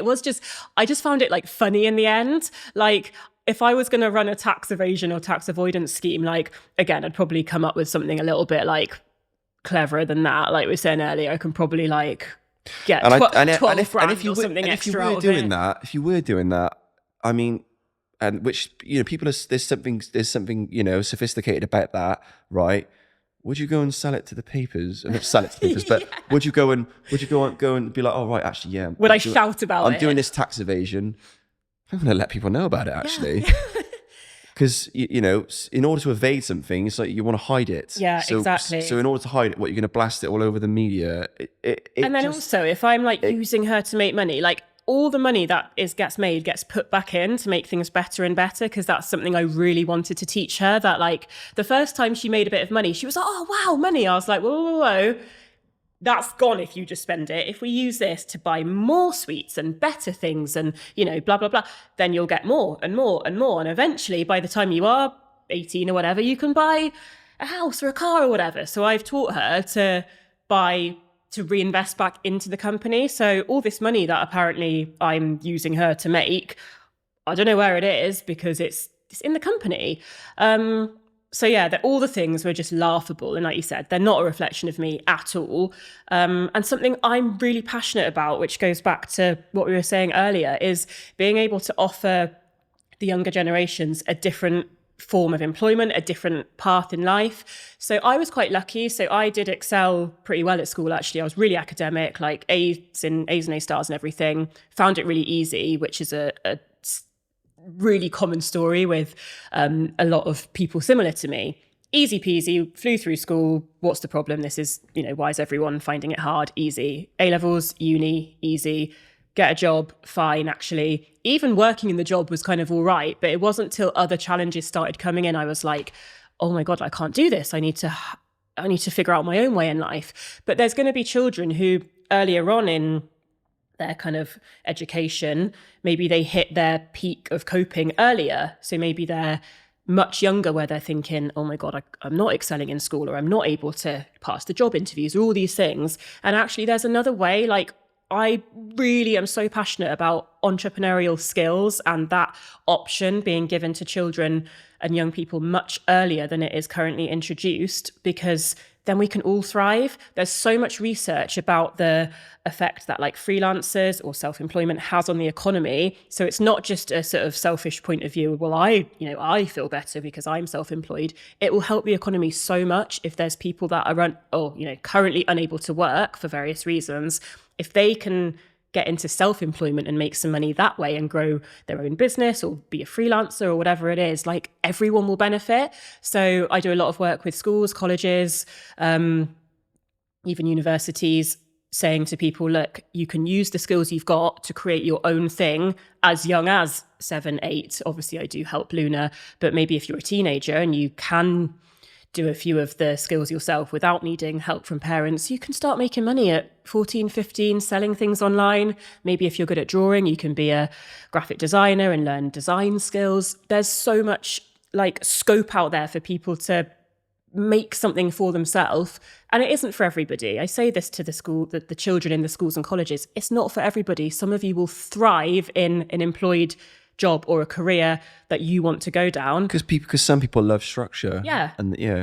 I just found it like funny in the end. Like, if I was going to run a tax evasion or tax avoidance scheme, like, again, I'd probably come up with something a little bit like cleverer than that. Like we were saying earlier, I can probably like get 12 grand or something extra out of it. If you were doing that, I mean, and which, people there's something, sophisticated about that, right? Would you go and sell it to the papers? And not sell it to the papers, but yeah. would you go and be like, oh, right, actually, yeah. Would I shout about it? I'm doing this tax evasion. I'm going to let people know about it, actually. Because, in order to evade something, it's like you want to hide it. Yeah, exactly. So in order to hide it, you're going to blast it all over the media. And then also, if I'm like using her to make money, like all the money that gets made gets put back in to make things better and better, because that's something I really wanted to teach her, that like the first time she made a bit of money, she was like, oh, wow, money. I was like, whoa. that's gone if you just spend it. If we use this to buy more sweets and better things and, blah, blah, blah, then you'll get more and more and more. And eventually, by the time you are 18 or whatever, you can buy a house or a car or whatever. So I've taught her to reinvest back into the company. So all this money that apparently I'm using her to make, I don't know where it is because it's in the company. So yeah, all the things were just laughable. And like you said, they're not a reflection of me at all. And something I'm really passionate about, which goes back to what we were saying earlier, is being able to offer the younger generations a different form of employment, a different path in life. So I was quite lucky. So I did excel pretty well at school, actually. I was really academic, like A's and A stars and everything. Found it really easy, which is a really common story with a lot of people similar to me. Easy peasy, flew through school. What's the problem? This is, why is everyone finding it hard? Easy. A-levels, uni, easy. Get a job, fine, actually. Even working in the job was kind of all right, but it wasn't till other challenges started coming in, I was like, oh my God, I can't do this. I need to figure out my own way in life. But there's going to be children who earlier on in their kind of education, maybe they hit their peak of coping earlier. So maybe they're much younger where they're thinking, oh my God, I'm not excelling in school, or I'm not able to pass the job interviews, or all these things. And actually there's another way. Like, I really am so passionate about entrepreneurial skills and that option being given to children and young people much earlier than it is currently introduced, because then we can all thrive. There's so much research about the effect that like freelancers or self-employment has on the economy. So it's not just a sort of selfish point of view. Well, I feel better because I'm self-employed. It will help the economy so much if there's people that are currently unable to work for various reasons. If they can get into self-employment and make some money that way and grow their own business or be a freelancer or whatever it is, like, everyone will benefit. So I do a lot of work with schools, colleges, even universities, saying to people, look, you can use the skills you've got to create your own thing as young as 7, 8. Obviously I do help Luna, but maybe if you're a teenager and you can do a few of the skills yourself without needing help from parents, you can start making money at 14, 15, selling things online. Maybe if you're good at drawing, you can be a graphic designer and learn design skills. There's so much like scope out there for people to make something for themselves. And it isn't for everybody. I say this to the children in the schools and colleges. It's not for everybody. Some of you will thrive in an employed job or a career that you want to go down, because some people love structure.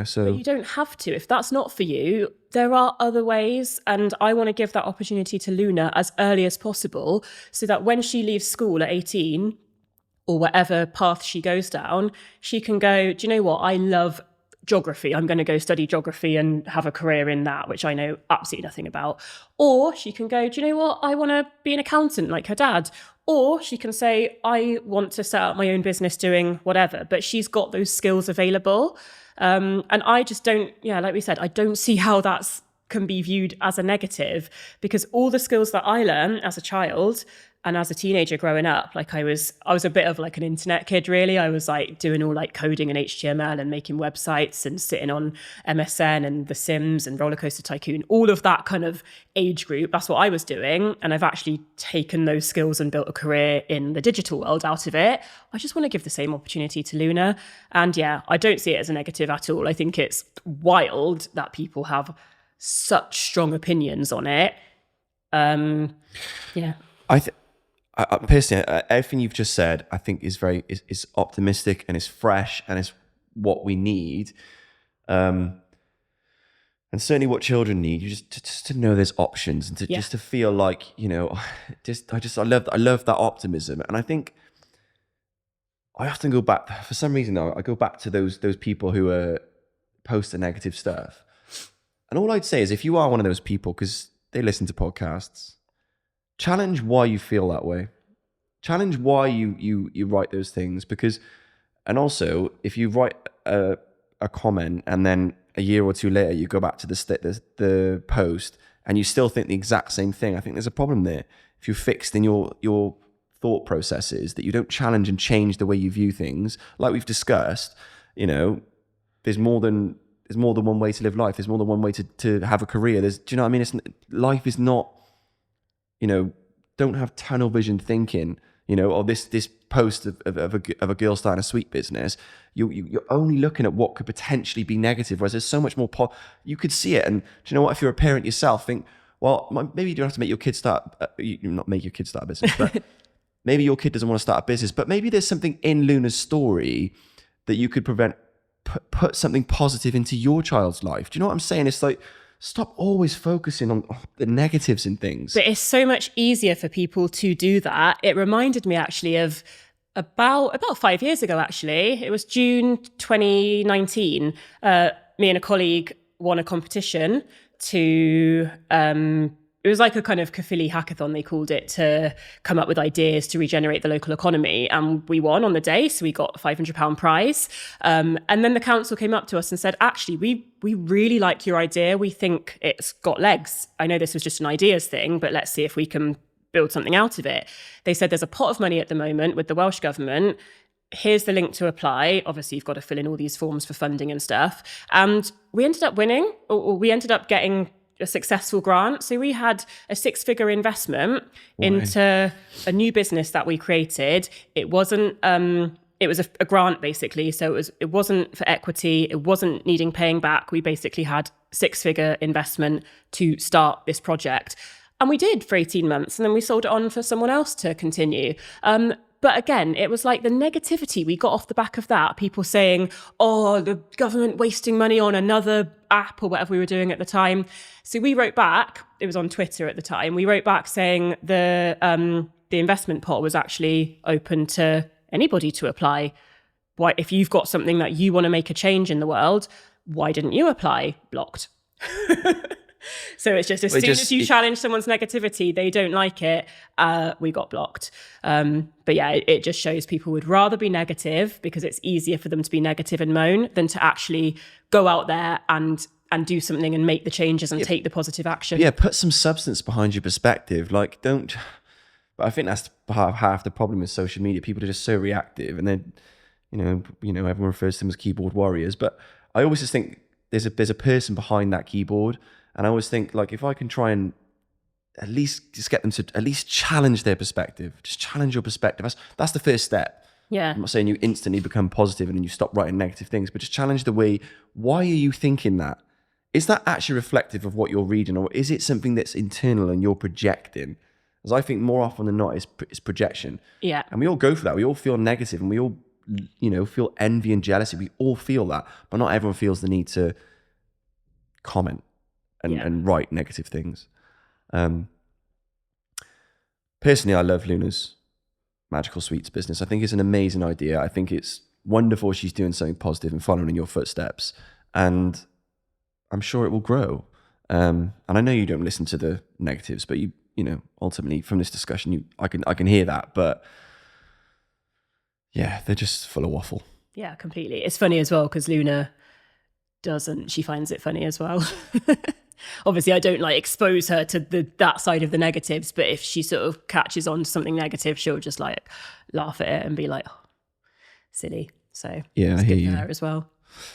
So but you don't have to. If that's not for you, there are other ways, and I want to give that opportunity to Luna as early as possible, so that when she leaves school at 18 or whatever path she goes down, she can go, do you know what, I love geography, I'm going to go study geography and have a career in that, which I know absolutely nothing about. Or she can go, do you know what, I want to be an accountant like her dad. Or she can say, I want to set up my own business doing whatever, but she's got those skills available. And I just don't, like we said, I don't see how that's can be viewed as a negative, because all the skills that I learned as a child and as a teenager growing up, like I was a bit of like an internet kid, really. I was like doing all like coding and HTML and making websites and sitting on MSN and The Sims and Roller Coaster Tycoon, all of that kind of age group. That's what I was doing. And I've actually taken those skills and built a career in the digital world out of it. I just want to give the same opportunity to Luna. And I don't see it as a negative at all. I think it's wild that people have such strong opinions on it. I personally, everything you've just said, I think is is optimistic and is fresh and is what we need, and certainly what children need. You just to know there's options and to just to feel like I love that optimism. And I think I often go back, for some reason though, I go back to those people who post the negative stuff, and all I'd say is, if you are one of those people, because they listen to podcasts, challenge why you feel that way. Challenge why you write those things, and also if you write a comment and then a year or two later you go back to the post and you still think the exact same thing, I think there's a problem there. If you're fixed in your thought processes, that you don't challenge and change the way you view things, like we've discussed, there's more than there's more than one way to live life. There's more than one way to have a career. Do you know what I mean? Life is not, don't have tunnel vision thinking, or this post of a girl starting a sweet business. You're only looking at what could potentially be negative, whereas there's so much more, you could see it. And do you know what? If you're a parent yourself, think, well, maybe you don't have to make your kid start, not make your kid start a business, but maybe your kid doesn't want to start a business, but maybe there's something in Luna's story that you could put something positive into your child's life. Do you know what I'm saying? It's like, stop always focusing on the negatives in things. But it's so much easier for people to do that. It reminded me actually of about 5 years ago, actually. It was June 2019. Me and a colleague won a competition to... it was like a kind of Kafili hackathon, they called it, to come up with ideas to regenerate the local economy. And we won on the day, so we got a £500 prize. And then the council came up to us and said, actually, we really like your idea. We think it's got legs. I know this was just an ideas thing, but let's see if we can build something out of it. They said there's a pot of money at the moment with the Welsh government. Here's the link to apply. Obviously, you've got to fill in all these forms for funding and stuff. And we ended up winning, or we ended up getting a successful grant. So we had a 6-figure investment into a new business that we created. It wasn't, it was a grant basically. So it wasn't for equity. It wasn't needing paying back. We basically had 6-figure investment to start this project. And we did for 18 months. And then we sold it on for someone else to continue. But again, it was like the negativity we got off the back of that. People saying, oh, the government wasting money on another app or whatever we were doing at the time. So we wrote back, it was on Twitter at the time, we wrote back saying the investment pot was actually open to anybody to apply. Why, if you've got something that you want to make a change in the world, why didn't you apply? Blocked. So it's just as you challenge someone's negativity, they don't like it, we got blocked. But yeah, it just shows people would rather be negative because it's easier for them to be negative and moan than to actually go out there and do something and make the changes and take the positive action. Yeah, put some substance behind your perspective. Like, don't... But I think that's half the problem with social media. People are just so reactive, and then, everyone refers to them as keyboard warriors. But I always just think there's a person behind that keyboard. And I always think, like, if I can try and at least just get them to at least challenge their perspective, just challenge your perspective. That's the first step. Yeah. I'm not saying you instantly become positive and you stop writing negative things, but just challenge the way, why are you thinking that? Is that actually reflective of what you're reading, or is it something that's internal and you're projecting? As I think more often than not, it's projection. Yeah. And we all go for that. We all feel negative and we all, feel envy and jealousy. We all feel that, but not everyone feels the need to comment and write negative things. Personally, I love Luna's Magical Sweets business. I think it's an amazing idea. I think it's wonderful she's doing something positive and following in your footsteps. And I'm sure it will grow. And I know you don't listen to the negatives, but you ultimately from this discussion, I can hear that. But yeah, they're just full of waffle. Yeah, completely. It's funny as well because Luna she finds it funny as well. Obviously, I don't expose her to that side of the negatives, but if she sort of catches on to something negative, she'll just laugh at it and be like, oh, silly. So yeah, I hear you her as well.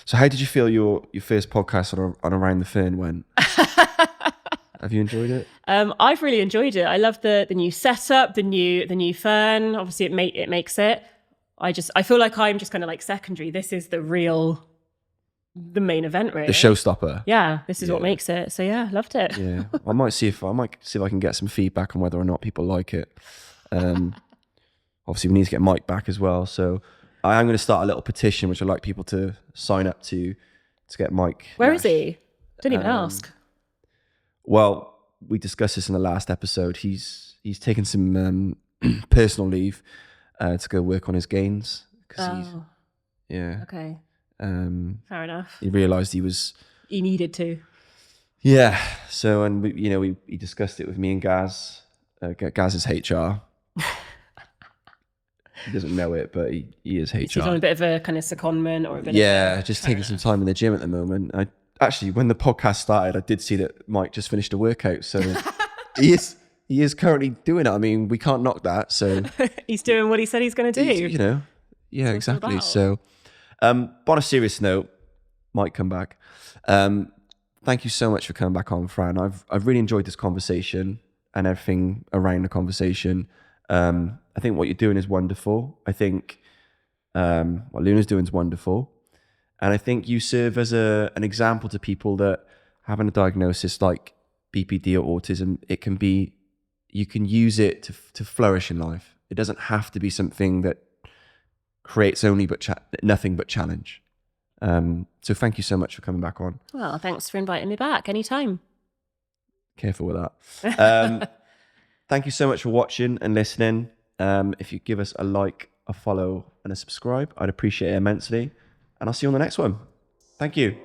So how did you feel your first podcast on Around the Fern went? Have you enjoyed it? I've really enjoyed it. I love the new setup, the new fern. Obviously, it makes it. I feel like I'm just kind of secondary. This is the main event, really. The showstopper. Yeah, this is what makes it. So yeah, loved it. Yeah, I might see if I can get some feedback on whether or not people like it. Obviously, we need to get Mike back as well. So I am going to start a little petition, which I'd like people to sign up to get Mike. Where is he? Didn't even ask. Well, we discussed this in the last episode. He's taken some personal leave to go work on his gains because Okay. Fair enough. He realised he needed to. Yeah. So, and we discussed it with me and Gaz. Gaz is HR. He doesn't know it, but he is HR. He's on a bit of a kind of secondment or a bit of just taking some time in the gym at the moment. Actually, when the podcast started, I did see that Mike just finished a workout. So he is currently doing it. I mean, we can't knock that. So he's doing what he said he's going to do. Yeah, exactly. So, but on a serious note, Might come back. Thank you so much for coming back on, Fran. I've really enjoyed this conversation and everything around the conversation. I think what you're doing is wonderful. I think what Luna's doing is wonderful. And I think you serve as an example to people that having a diagnosis like BPD or autism, you can use it to flourish in life. It doesn't have to be something that creates nothing but challenge. So thank you so much for coming back on. Well, thanks for inviting me back anytime. Careful with that. Thank you so much for watching and listening. If you give us a like, a follow, and a subscribe, I'd appreciate it immensely. And I'll see you on the next one. Thank you.